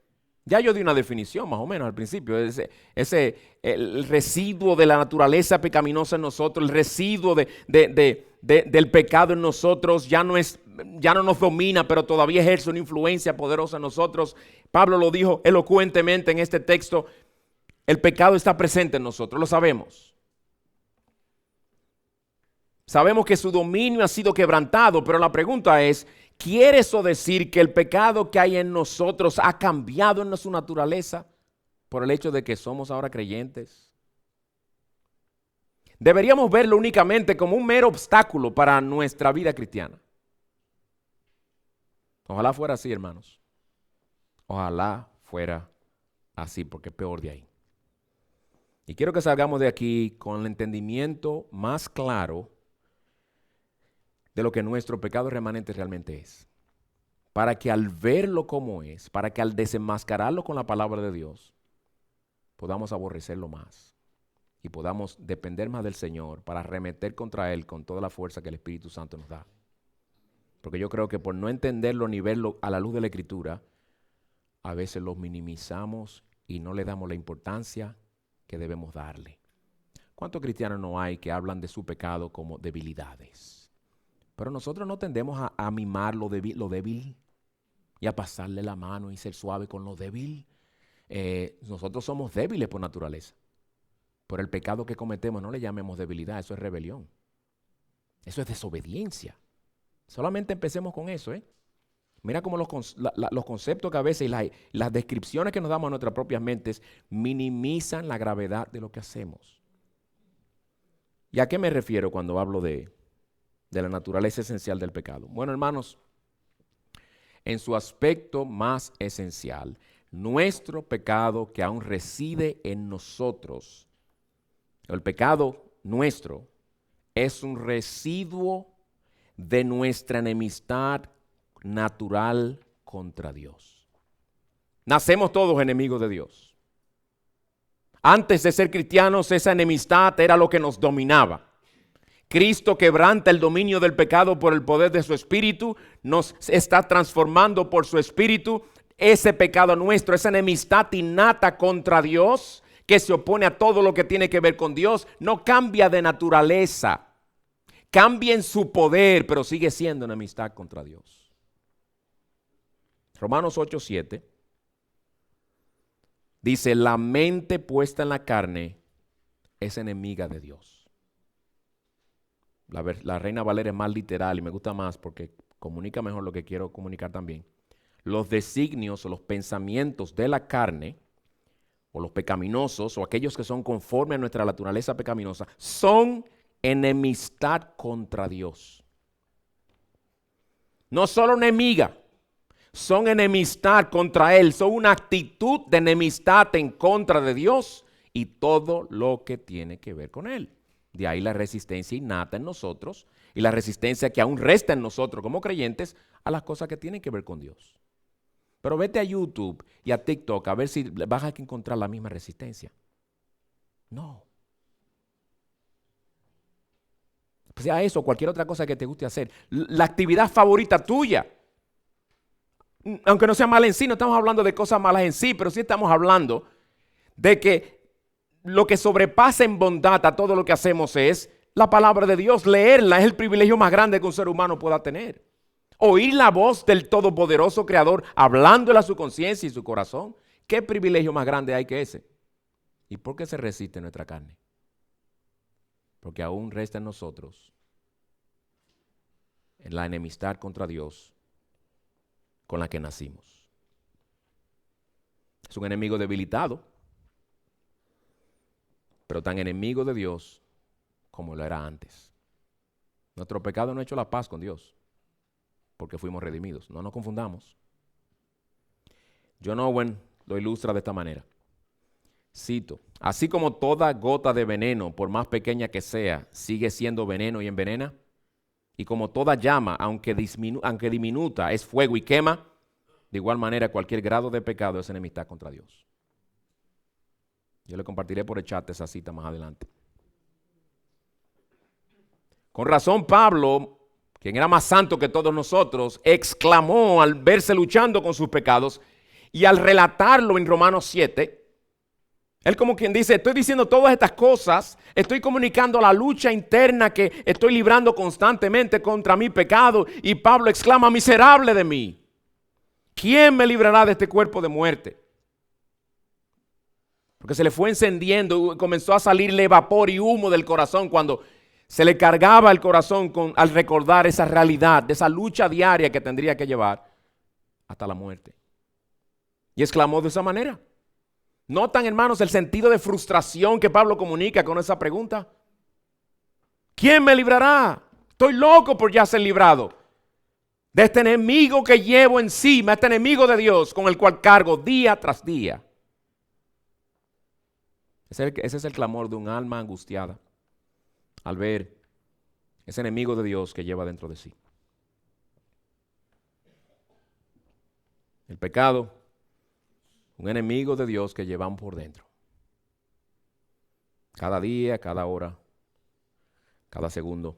ya yo di una definición más o menos al principio, el residuo de la naturaleza pecaminosa en nosotros, el residuo del pecado en nosotros ya no nos domina, pero todavía ejerce una influencia poderosa en nosotros. Pablo lo dijo elocuentemente en este texto, el pecado está presente en nosotros, lo sabemos. Sabemos que su dominio ha sido quebrantado, pero la pregunta es, ¿quiere eso decir que el pecado que hay en nosotros ha cambiado en su naturaleza por el hecho de que somos ahora creyentes? Deberíamos verlo únicamente como un mero obstáculo para nuestra vida cristiana. Ojalá fuera así, hermanos. Ojalá fuera así, porque es peor de ahí. Y quiero que salgamos de aquí con el entendimiento más claro de lo que nuestro pecado remanente realmente es. Para que al verlo como es, para que al desenmascararlo con la palabra de Dios, podamos aborrecerlo más y podamos depender más del Señor para arremeter contra Él con toda la fuerza que el Espíritu Santo nos da. Porque yo creo que por no entenderlo ni verlo a la luz de la Escritura, a veces lo minimizamos y no le damos la importancia que debemos darle. ¿Cuántos cristianos no hay que hablan de su pecado como debilidades? Pero nosotros no tendemos a mimar lo débil y a pasarle la mano y ser suave con lo débil. Nosotros somos débiles por naturaleza. Por el pecado que cometemos no le llamemos debilidad, eso es rebelión. Eso es desobediencia. Solamente empecemos con eso, Mira cómo los conceptos que a veces y las descripciones que nos damos a nuestras propias mentes minimizan la gravedad de lo que hacemos. ¿Y a qué me refiero cuando hablo de la naturaleza esencial del pecado? Bueno, hermanos, en su aspecto más esencial, nuestro pecado que aún reside en nosotros, el pecado nuestro es un residuo de nuestra enemistad natural contra Dios. Nacemos todos enemigos de Dios. Antes de ser cristianos, esa enemistad era lo que nos dominaba. Cristo quebranta el dominio del pecado por el poder de su Espíritu, nos está transformando por su Espíritu. Ese pecado nuestro, esa enemistad innata contra Dios, que se opone a todo lo que tiene que ver con Dios, no cambia de naturaleza, cambia en su poder, pero sigue siendo enemistad contra Dios. Romanos 8:7 dice, la mente puesta en la carne es enemiga de Dios. La Reina Valera es más literal y me gusta más porque comunica mejor lo que quiero comunicar también. Los designios o los pensamientos de la carne, o los pecaminosos, o aquellos que son conforme a nuestra naturaleza pecaminosa, son enemistad contra Dios. No solo enemiga, son enemistad contra Él, son una actitud de enemistad en contra de Dios y todo lo que tiene que ver con Él. De ahí la resistencia innata en nosotros y la resistencia que aún resta en nosotros como creyentes a las cosas que tienen que ver con Dios. Pero vete a YouTube y a TikTok a ver si vas a encontrar la misma resistencia. No. Sea eso o cualquier otra cosa que te guste hacer. La actividad favorita tuya. Aunque no sea mala en sí, no estamos hablando de cosas malas en sí, pero sí estamos hablando de que lo que sobrepasa en bondad a todo lo que hacemos es la palabra de Dios. Leerla es el privilegio más grande que un ser humano pueda tener. Oír la voz del todopoderoso Creador hablándole a su conciencia y su corazón. ¿Qué privilegio más grande hay que ese? ¿Y por qué se resiste nuestra carne? Porque aún resta en nosotros en la enemistad contra Dios con la que nacimos. Es un enemigo debilitado, pero tan enemigo de Dios como lo era antes. Nuestro pecado no ha hecho la paz con Dios, porque fuimos redimidos. No nos confundamos. John Owen lo ilustra de esta manera. Cito: así como toda gota de veneno, por más pequeña que sea, sigue siendo veneno y envenena, y como toda llama, aunque diminuta, es fuego y quema, de igual manera cualquier grado de pecado es enemistad contra Dios. Yo le compartiré por el chat esa cita más adelante. Con razón Pablo, quien era más santo que todos nosotros, exclamó al verse luchando con sus pecados y al relatarlo en Romanos 7, él como quien dice, estoy diciendo todas estas cosas, estoy comunicando la lucha interna que estoy librando constantemente contra mi pecado. Y Pablo exclama, miserable de mí, ¿quién me librará de este cuerpo de muerte? Porque se le fue encendiendo, comenzó a salirle vapor y humo del corazón cuando se le cargaba el corazón al recordar esa realidad, de esa lucha diaria que tendría que llevar hasta la muerte. Y exclamó de esa manera. ¿Notan, hermanos, el sentido de frustración que Pablo comunica con esa pregunta? ¿Quién me librará? Estoy loco por ya ser librado de este enemigo que llevo encima, este enemigo de Dios con el cual cargo día tras día. Ese es el clamor de un alma angustiada al ver ese enemigo de Dios que lleva dentro de sí. El pecado, un enemigo de Dios que llevamos por dentro. Cada día, cada hora, cada segundo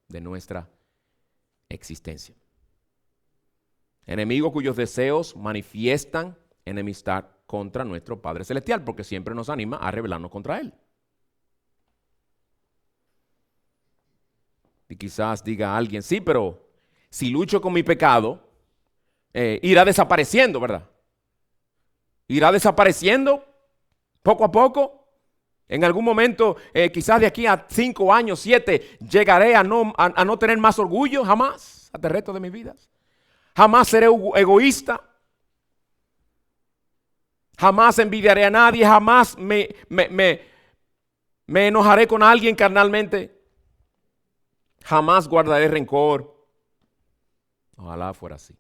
de nuestra existencia. Enemigo cuyos deseos manifiestan enemistad contra nuestro Padre Celestial, porque siempre nos anima a rebelarnos contra Él. Y quizás diga alguien, sí, pero si lucho con mi pecado, irá desapareciendo, ¿verdad? Irá desapareciendo poco a poco. En algún momento, quizás de aquí a 5 años, 7, llegaré a no tener más orgullo, jamás, hasta el resto de mis vidas. Jamás seré egoísta. Jamás envidiaré a nadie, jamás me enojaré con alguien carnalmente. Jamás guardaré rencor. Ojalá fuera así.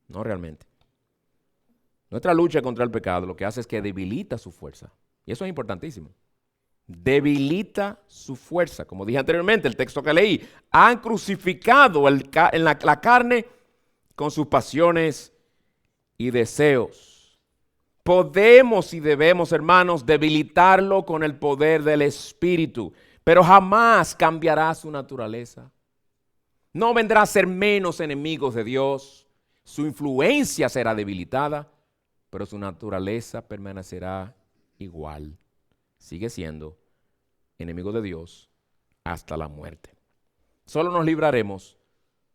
No realmente. Nuestra lucha contra el pecado lo que hace es que debilita su fuerza. Y eso es importantísimo. Debilita su fuerza. Como dije anteriormente, el texto que leí. Han crucificado la carne con sus pasiones y deseos. Podemos y debemos, hermanos, debilitarlo con el poder del Espíritu, pero jamás cambiará su naturaleza. No vendrá a ser menos enemigos de Dios. Su influencia será debilitada, pero su naturaleza permanecerá igual. Sigue siendo enemigo de Dios hasta la muerte. Solo nos libraremos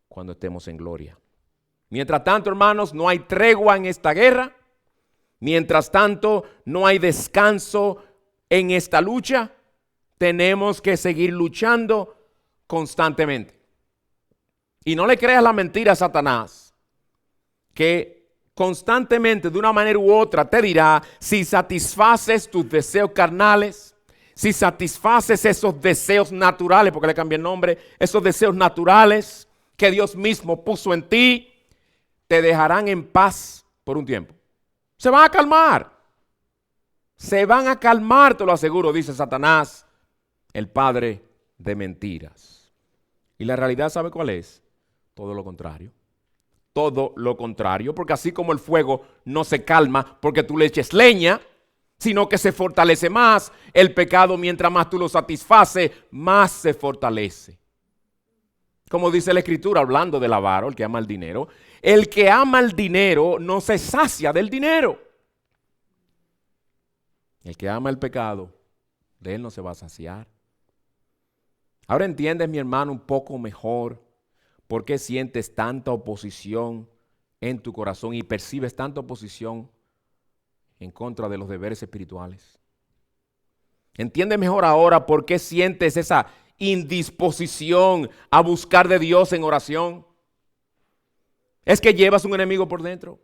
cuando estemos en gloria. Mientras tanto, hermanos, no hay tregua en esta guerra. Mientras tanto, no hay descanso en esta lucha. Tenemos que seguir luchando constantemente. Y no le creas la mentira a Satanás, que constantemente, de una manera u otra, te dirá, si satisfaces tus deseos carnales, si satisfaces esos deseos naturales, porque le cambié el nombre, esos deseos naturales que Dios mismo puso en ti, te dejarán en paz por un tiempo. Se van a calmar. Se van a calmar, te lo aseguro, dice Satanás, el padre de mentiras. Y la realidad, ¿sabe cuál es? Todo lo contrario. Todo lo contrario, porque así como el fuego no se calma porque tú le eches leña, sino que se fortalece más, el pecado mientras más tú lo satisfaces, más se fortalece. Como dice la Escritura, hablando del avaro, el que ama el dinero, el que ama el dinero no se sacia del dinero. El que ama el pecado, de él no se va a saciar. Ahora entiendes, mi hermano, un poco mejor por qué sientes tanta oposición en tu corazón y percibes tanta oposición en contra de los deberes espirituales. ¿Entiendes mejor ahora por qué sientes esa indisposición a buscar de Dios en oración? Es que llevas un enemigo por dentro.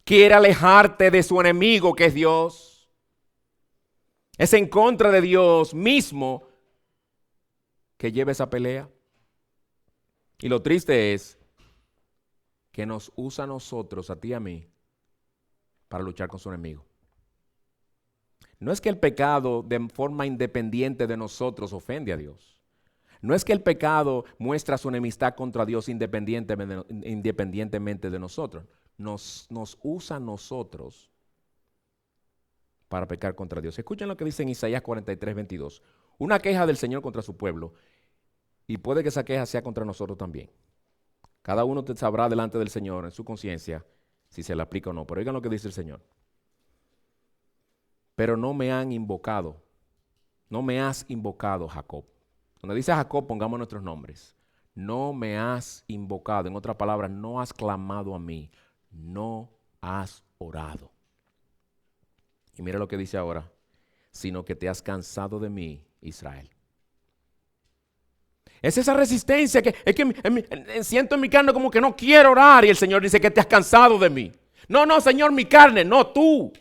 Quiere alejarte de su enemigo que es Dios. Es en contra de Dios mismo que lleva esa pelea. Y lo triste es que nos usa a nosotros, a ti y a mí, para luchar con su enemigo. No es que el pecado de forma independiente de nosotros ofende a Dios. No es que el pecado muestra su enemistad contra Dios independientemente de nosotros. Nos usa a nosotros para pecar contra Dios. Escuchen lo que dice en Isaías 43:22. Una queja del Señor contra su pueblo. Y puede que esa queja sea contra nosotros también. Cada uno te sabrá delante del Señor en su conciencia si se le aplica o no. Pero oigan lo que dice el Señor. Pero no me han invocado. No me has invocado, Jacob. Cuando dice Jacob, pongamos nuestros nombres. No me has invocado. En otras palabras, no has clamado a mí. No has orado. Y mira lo que dice ahora. Sino que te has cansado de mí, Israel. Es esa resistencia que es que siento en mi carne como que no quiero orar. Y el Señor dice que te has cansado de mí. No, no, Señor, mi carne, no tú.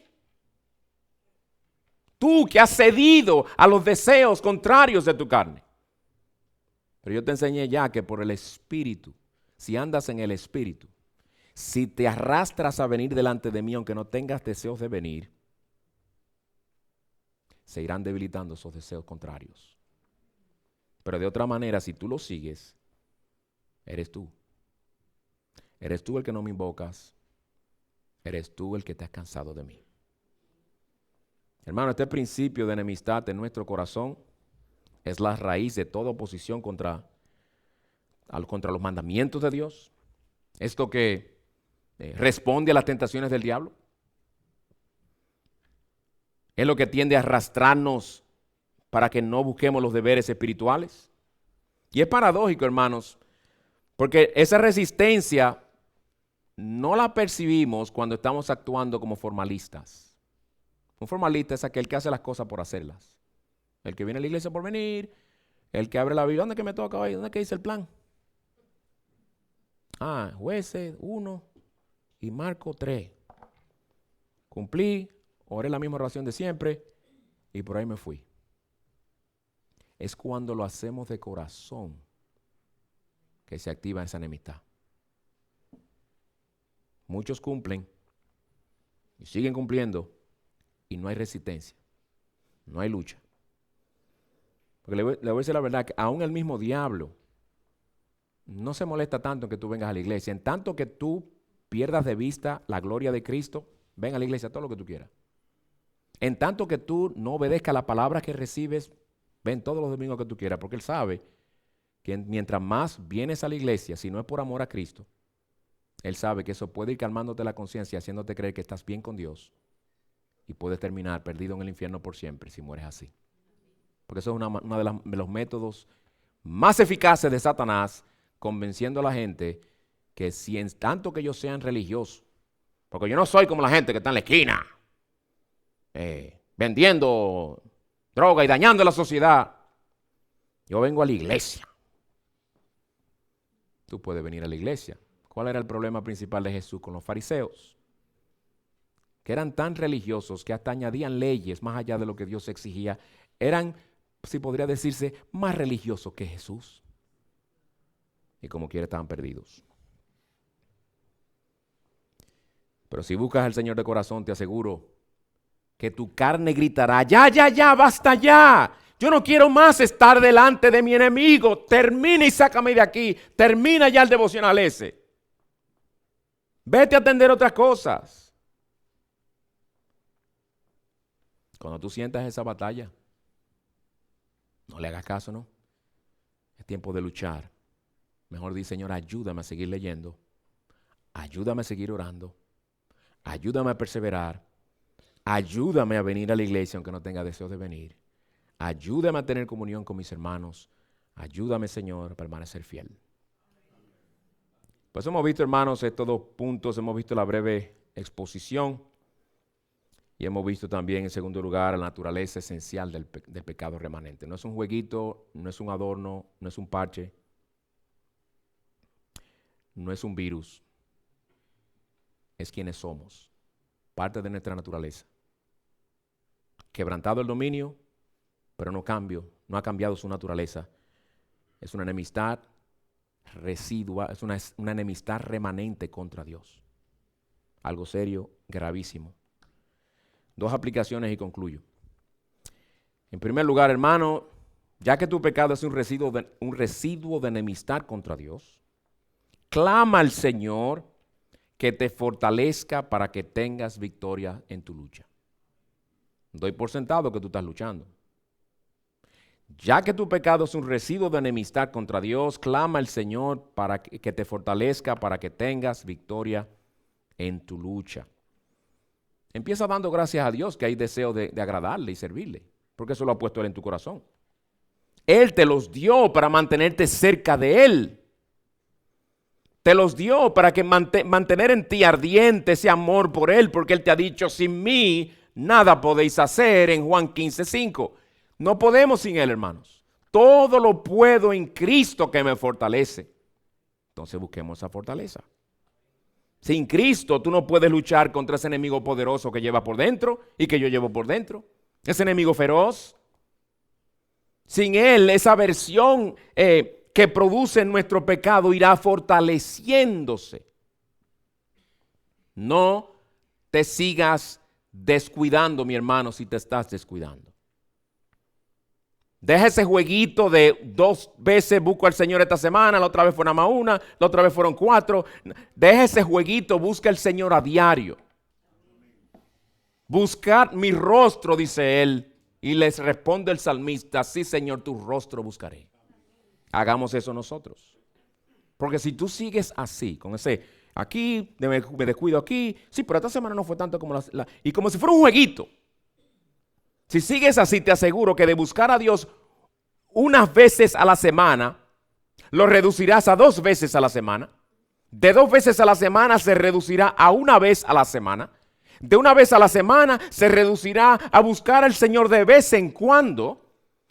Tú que has cedido a los deseos contrarios de tu carne. Pero yo te enseñé ya que por el Espíritu, si andas en el Espíritu, si te arrastras a venir delante de mí, aunque no tengas deseos de venir, se irán debilitando esos deseos contrarios. Pero de otra manera, si tú lo sigues, eres tú. Eres tú el que no me invocas. Eres tú el que te has cansado de mí. Hermano, este principio de enemistad en nuestro corazón es la raíz de toda oposición contra los mandamientos de Dios. Esto que responde a las tentaciones del diablo. Es lo que tiende a arrastrarnos para que no busquemos los deberes espirituales. Y es paradójico, hermanos, porque esa resistencia no la percibimos cuando estamos actuando como formalistas. Un formalista es aquel que hace las cosas por hacerlas. El que viene a la iglesia por venir, el que abre la Biblia. ¿Dónde es que me toca hoy? ¿Dónde es que dice el plan? Jueces 1 y Marcos 3. Cumplí, oré la misma oración de siempre y por ahí me fui. Es cuando lo hacemos de corazón que se activa esa enemistad. Muchos cumplen y siguen cumpliendo y no hay resistencia, no hay lucha. Porque le voy a decir la verdad, que aún el mismo diablo no se molesta tanto en que tú vengas a la iglesia. En tanto que tú pierdas de vista la gloria de Cristo, ven a la iglesia todo lo que tú quieras. En tanto que tú no obedezcas la palabra que recibes, ven todos los domingos que tú quieras, porque Él sabe que mientras más vienes a la iglesia, si no es por amor a Cristo, Él sabe que eso puede ir calmándote la conciencia, haciéndote creer que estás bien con Dios y puedes terminar perdido en el infierno por siempre si mueres así. Porque eso es uno de los métodos más eficaces de Satanás, convenciendo a la gente que si en tanto que ellos sean religiosos, porque yo no soy como la gente que está en la esquina, vendiendo droga y dañando la sociedad. Yo vengo a la iglesia. Tú puedes venir a la iglesia. ¿Cuál era el problema principal de Jesús con los fariseos? Que eran tan religiosos que hasta añadían leyes más allá de lo que Dios exigía. Eran, si podría decirse, más religiosos que Jesús. Y como quiera estaban perdidos. Pero si buscas al Señor de corazón, te aseguro que tu carne gritará, ya, basta ya. Yo no quiero más estar delante de mi enemigo. Termina y sácame de aquí. Termina ya el devocional ese. Vete a atender otras cosas. Cuando tú sientas esa batalla, no le hagas caso, ¿no? Es tiempo de luchar. Mejor di, Señor, ayúdame a seguir leyendo. Ayúdame a seguir orando. Ayúdame a perseverar. Ayúdame a venir a la iglesia aunque no tenga deseos de venir. Ayúdame a tener comunión con mis hermanos. Ayúdame, Señor, a permanecer fiel. Pues hemos visto, hermanos, estos dos puntos. Hemos visto la breve exposición. Y hemos visto también, en segundo lugar, la naturaleza esencial del pecado remanente. No es un jueguito, no es un adorno, no es un parche. No es un virus. Es quienes somos. Parte de nuestra naturaleza. Quebrantado el dominio, pero no ha cambiado su naturaleza. Es una enemistad residua, es una enemistad remanente contra Dios. Algo serio, gravísimo. Dos aplicaciones y concluyo. En primer lugar, hermano, ya que tu pecado es un residuo de enemistad contra Dios, clama al Señor que te fortalezca para que tengas victoria en tu lucha. Doy por sentado que tú estás luchando. Ya que tu pecado es un residuo de enemistad contra Dios, clama al Señor para que te fortalezca para que tengas victoria en tu lucha. Empieza dando gracias a Dios que hay deseo de agradarle y servirle, porque eso lo ha puesto Él en tu corazón. Él te los dio para mantenerte cerca de Él. Te los dio para que mantener en ti ardiente ese amor por Él, porque Él te ha dicho, sin mí nada podéis hacer, en Juan 15:5. No podemos sin Él, hermanos. Todo lo puedo en Cristo que me fortalece. Entonces busquemos esa fortaleza. Sin Cristo tú no puedes luchar contra ese enemigo poderoso que lleva por dentro y que yo llevo por dentro. Ese enemigo feroz. Sin Él, esa versión que produce nuestro pecado irá fortaleciéndose. No te sigas descuidando, mi hermano, si te estás descuidando. Deja ese jueguito de 2 veces busco al Señor esta semana, la otra vez fue nada más una, la otra vez fueron 4. Deja ese jueguito, busca al Señor a diario. Buscar mi rostro, dice Él. Y les responde el salmista, sí, Señor, tu rostro buscaré. Hagamos eso nosotros. Porque si tú sigues así, con ese, aquí, me descuido aquí, sí, pero esta semana no fue tanto como y como si fuera un jueguito. Si sigues así, te aseguro que de buscar a Dios unas veces a la semana, lo reducirás a 2 veces a la semana. De 2 veces a la semana se reducirá a 1 vez a la semana. De 1 vez a la semana se reducirá a buscar al Señor de vez en cuando.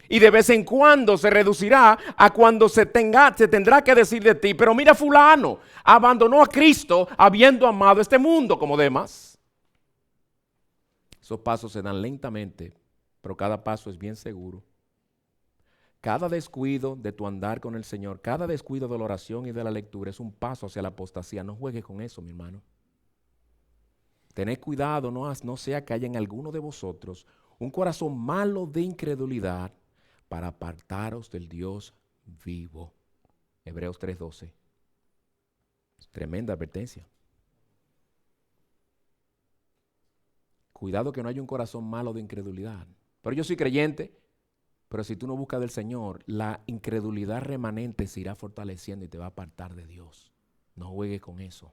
Y de vez en cuando se reducirá a cuando se tendrá que decir de ti, pero mira, fulano abandonó a Cristo habiendo amado este mundo como demás. Esos pasos se dan lentamente, pero cada paso es bien seguro. Cada descuido de tu andar con el Señor, cada descuido de la oración y de la lectura es un paso hacia la apostasía. No juegues con eso, mi hermano. Tened cuidado, no sea que haya en alguno de vosotros un corazón malo de incredulidad para apartaros del Dios vivo. Hebreos 3:12. Tremenda advertencia. Cuidado que no haya un corazón malo de incredulidad. Pero yo soy creyente, pero si tú no buscas del Señor, la incredulidad remanente se irá fortaleciendo y te va a apartar de Dios. No juegues con eso.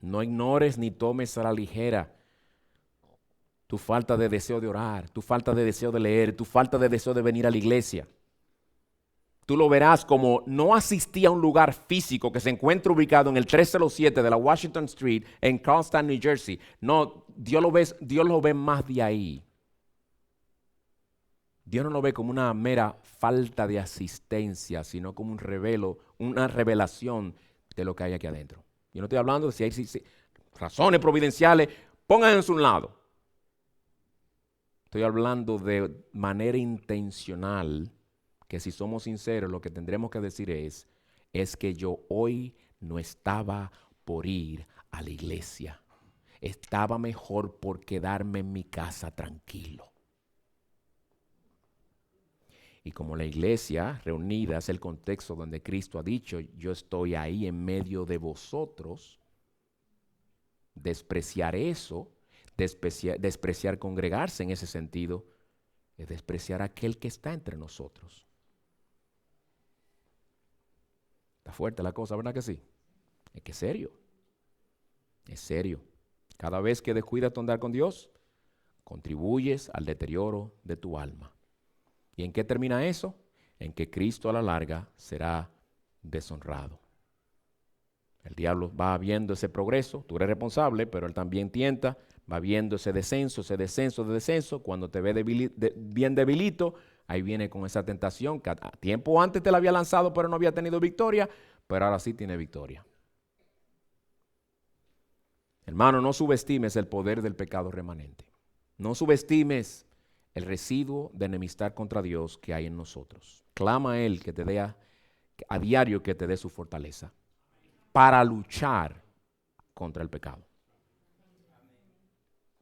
No ignores ni tomes a la ligera tu falta de deseo de orar, tu falta de deseo de leer, tu falta de deseo de venir a la iglesia. Tú lo verás como no asistí a un lugar físico que se encuentra ubicado en el 307 de la Washington Street en Carlstown, New Jersey. No, Dios lo ve más de ahí. Dios no lo ve como una mera falta de asistencia, sino como una revelación de lo que hay aquí adentro. Yo no estoy hablando de si hay razones providenciales, pónganse a un lado. Estoy hablando de manera intencional, que si somos sinceros, lo que tendremos que decir es que yo hoy no estaba por ir a la iglesia. Estaba mejor por quedarme en mi casa tranquilo. Y como la iglesia reunida es el contexto donde Cristo ha dicho, yo estoy ahí en medio de vosotros, despreciar eso, despreciar congregarse en ese sentido, es despreciar a aquel que está entre nosotros. Está fuerte la cosa, ¿verdad que sí? Es que es serio. Es serio. Cada vez que descuidas tu andar con Dios, contribuyes al deterioro de tu alma. ¿Y en qué termina eso? En que Cristo a la larga será deshonrado. El diablo va viendo ese progreso, tú eres responsable, pero él también tienta, va viendo ese descenso. Cuando te ve bien debilito, ahí viene con esa tentación que a tiempo antes te la había lanzado, pero no había tenido victoria, pero ahora sí tiene victoria. Hermano, no subestimes el poder del pecado remanente. No subestimes el residuo de enemistad contra Dios que hay en nosotros. Clama a Él que te dé a diario que te dé su fortaleza para luchar contra el pecado.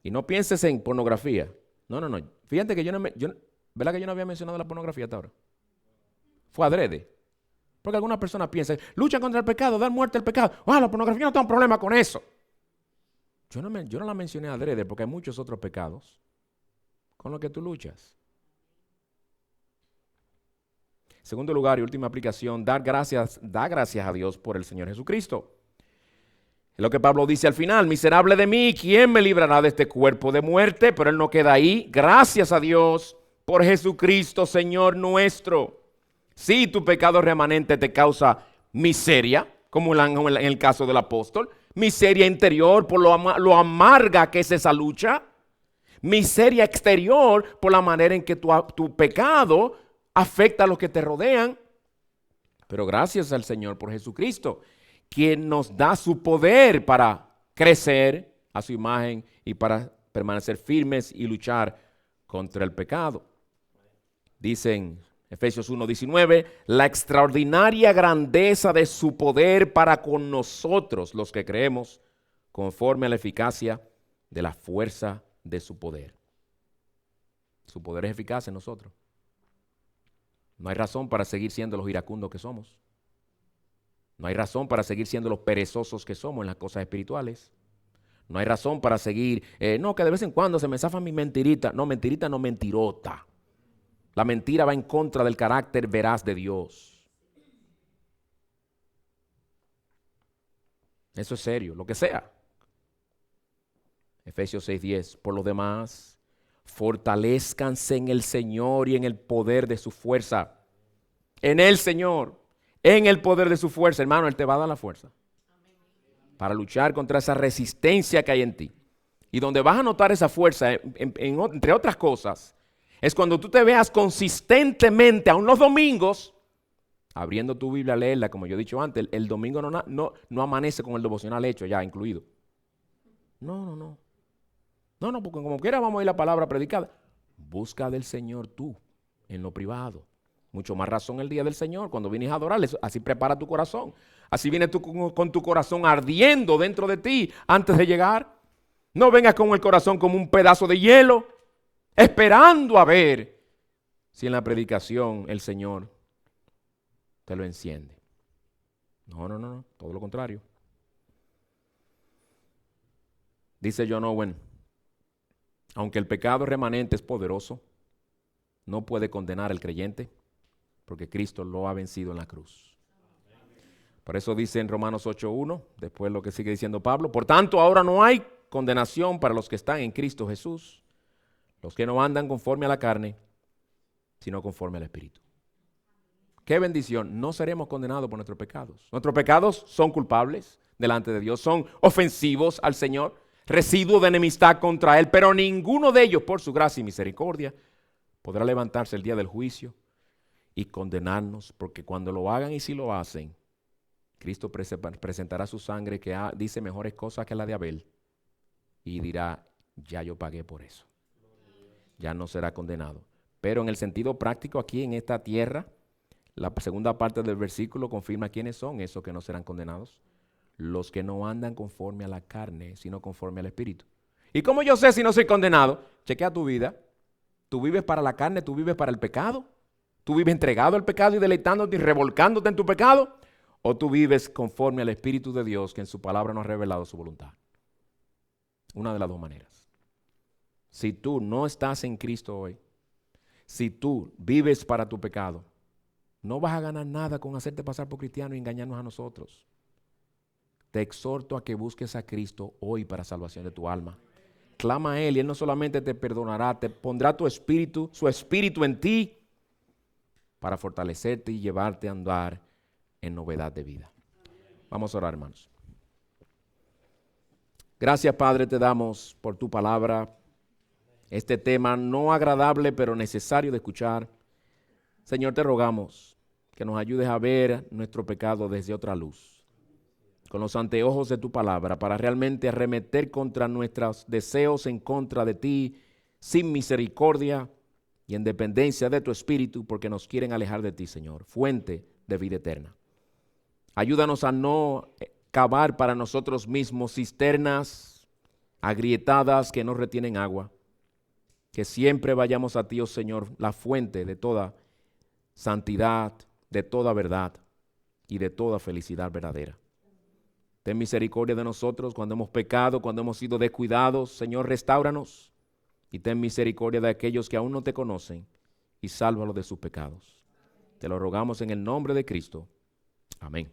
Y no pienses en pornografía. No. Fíjate que ¿verdad que yo no había mencionado la pornografía hasta ahora? Fue adrede. Porque algunas personas piensan, luchan contra el pecado, dan muerte al pecado. La pornografía no tengo problema con eso. Yo no la mencioné adrede porque hay muchos otros pecados con los que tú luchas. Segundo lugar y última aplicación, da gracias a Dios por el Señor Jesucristo. Es lo que Pablo dice al final, miserable de mí, ¿quién me librará de este cuerpo de muerte? Pero él no queda ahí. Gracias a Dios por Jesucristo, Señor nuestro. Si tu pecado remanente te causa miseria, como en el caso del apóstol, miseria interior por lo amarga que es esa lucha, miseria exterior por la manera en que tu pecado afecta a los que te rodean. Pero gracias al Señor por Jesucristo, quien nos da su poder para crecer a su imagen y para permanecer firmes y luchar contra el pecado. Dicen Efesios 1:19, la extraordinaria grandeza de su poder para con nosotros, los que creemos, conforme a la eficacia de la fuerza de su poder. Su poder es eficaz en nosotros. No hay razón para seguir siendo los iracundos que somos. No hay razón para seguir siendo los perezosos que somos en las cosas espirituales. No hay razón para seguir, no, que de vez en cuando se me zafa mi mentirita. No, mentirita no, mentirota. La mentira va en contra del carácter veraz de Dios. Eso es serio, lo que sea. Efesios 6:10, por lo demás, fortalezcanse en el Señor y en el poder de su fuerza. En el Señor, en el poder de su fuerza. Hermano, Él te va a dar la fuerza para luchar contra esa resistencia que hay en ti. Y donde vas a notar esa fuerza, entre otras cosas, es cuando tú te veas consistentemente, aun los domingos, abriendo tu Biblia a leerla, como yo he dicho antes, el domingo no amanece con el devocional hecho ya incluido. No, porque como quiera vamos a ir la palabra predicada. Busca del Señor tú, en lo privado. Mucho más razón el día del Señor, cuando vienes a adorarle, así prepara tu corazón. Así vienes tú con tu corazón ardiendo dentro de ti antes de llegar. No vengas con el corazón como un pedazo de hielo, esperando a ver si en la predicación el Señor te lo enciende. No, todo lo contrario. Dice John Owen, aunque el pecado remanente es poderoso, no puede condenar al creyente porque Cristo lo ha vencido en la cruz. Por eso dice en Romanos 8:1, después lo que sigue diciendo Pablo, por tanto ahora no hay condenación para los que están en Cristo Jesús, los que no andan conforme a la carne, sino conforme al Espíritu. ¡Qué bendición! No seremos condenados por nuestros pecados. Nuestros pecados son culpables delante de Dios, son ofensivos al Señor, residuo de enemistad contra Él, pero ninguno de ellos, por su gracia y misericordia, podrá levantarse el día del juicio y condenarnos, porque cuando lo hagan y si lo hacen, Cristo presentará su sangre que dice mejores cosas que la de Abel y dirá, ya yo pagué por eso. Ya no será condenado. Pero en el sentido práctico aquí en esta tierra, la segunda parte del versículo confirma quiénes son esos que no serán condenados. Los que no andan conforme a la carne, sino conforme al Espíritu. ¿Y cómo yo sé si no soy condenado? Chequea tu vida. ¿Tú vives para la carne? ¿Tú vives para el pecado? ¿Tú vives entregado al pecado y deleitándote y revolcándote en tu pecado? ¿O tú vives conforme al Espíritu de Dios que en su palabra nos ha revelado su voluntad? Una de las dos maneras. Si tú no estás en Cristo hoy, si tú vives para tu pecado, no vas a ganar nada con hacerte pasar por cristiano y engañarnos a nosotros. Te exhorto a que busques a Cristo hoy para salvación de tu alma. Clama a Él y Él no solamente te perdonará, te pondrá tu espíritu, su espíritu en ti para fortalecerte y llevarte a andar en novedad de vida. Vamos a orar, hermanos. Gracias, Padre, te damos por tu palabra. Este tema no agradable, pero necesario de escuchar. Señor, te rogamos que nos ayudes a ver nuestro pecado desde otra luz, con los anteojos de tu palabra, para realmente arremeter contra nuestros deseos en contra de ti, sin misericordia y en dependencia de tu espíritu, porque nos quieren alejar de ti, Señor, fuente de vida eterna. Ayúdanos a no cavar para nosotros mismos cisternas agrietadas que no retienen agua, que siempre vayamos a ti, oh Señor, la fuente de toda santidad, de toda verdad y de toda felicidad verdadera. Ten misericordia de nosotros cuando hemos pecado, cuando hemos sido descuidados. Señor, restáuranos y ten misericordia de aquellos que aún no te conocen y sálvalos de sus pecados. Te lo rogamos en el nombre de Cristo. Amén.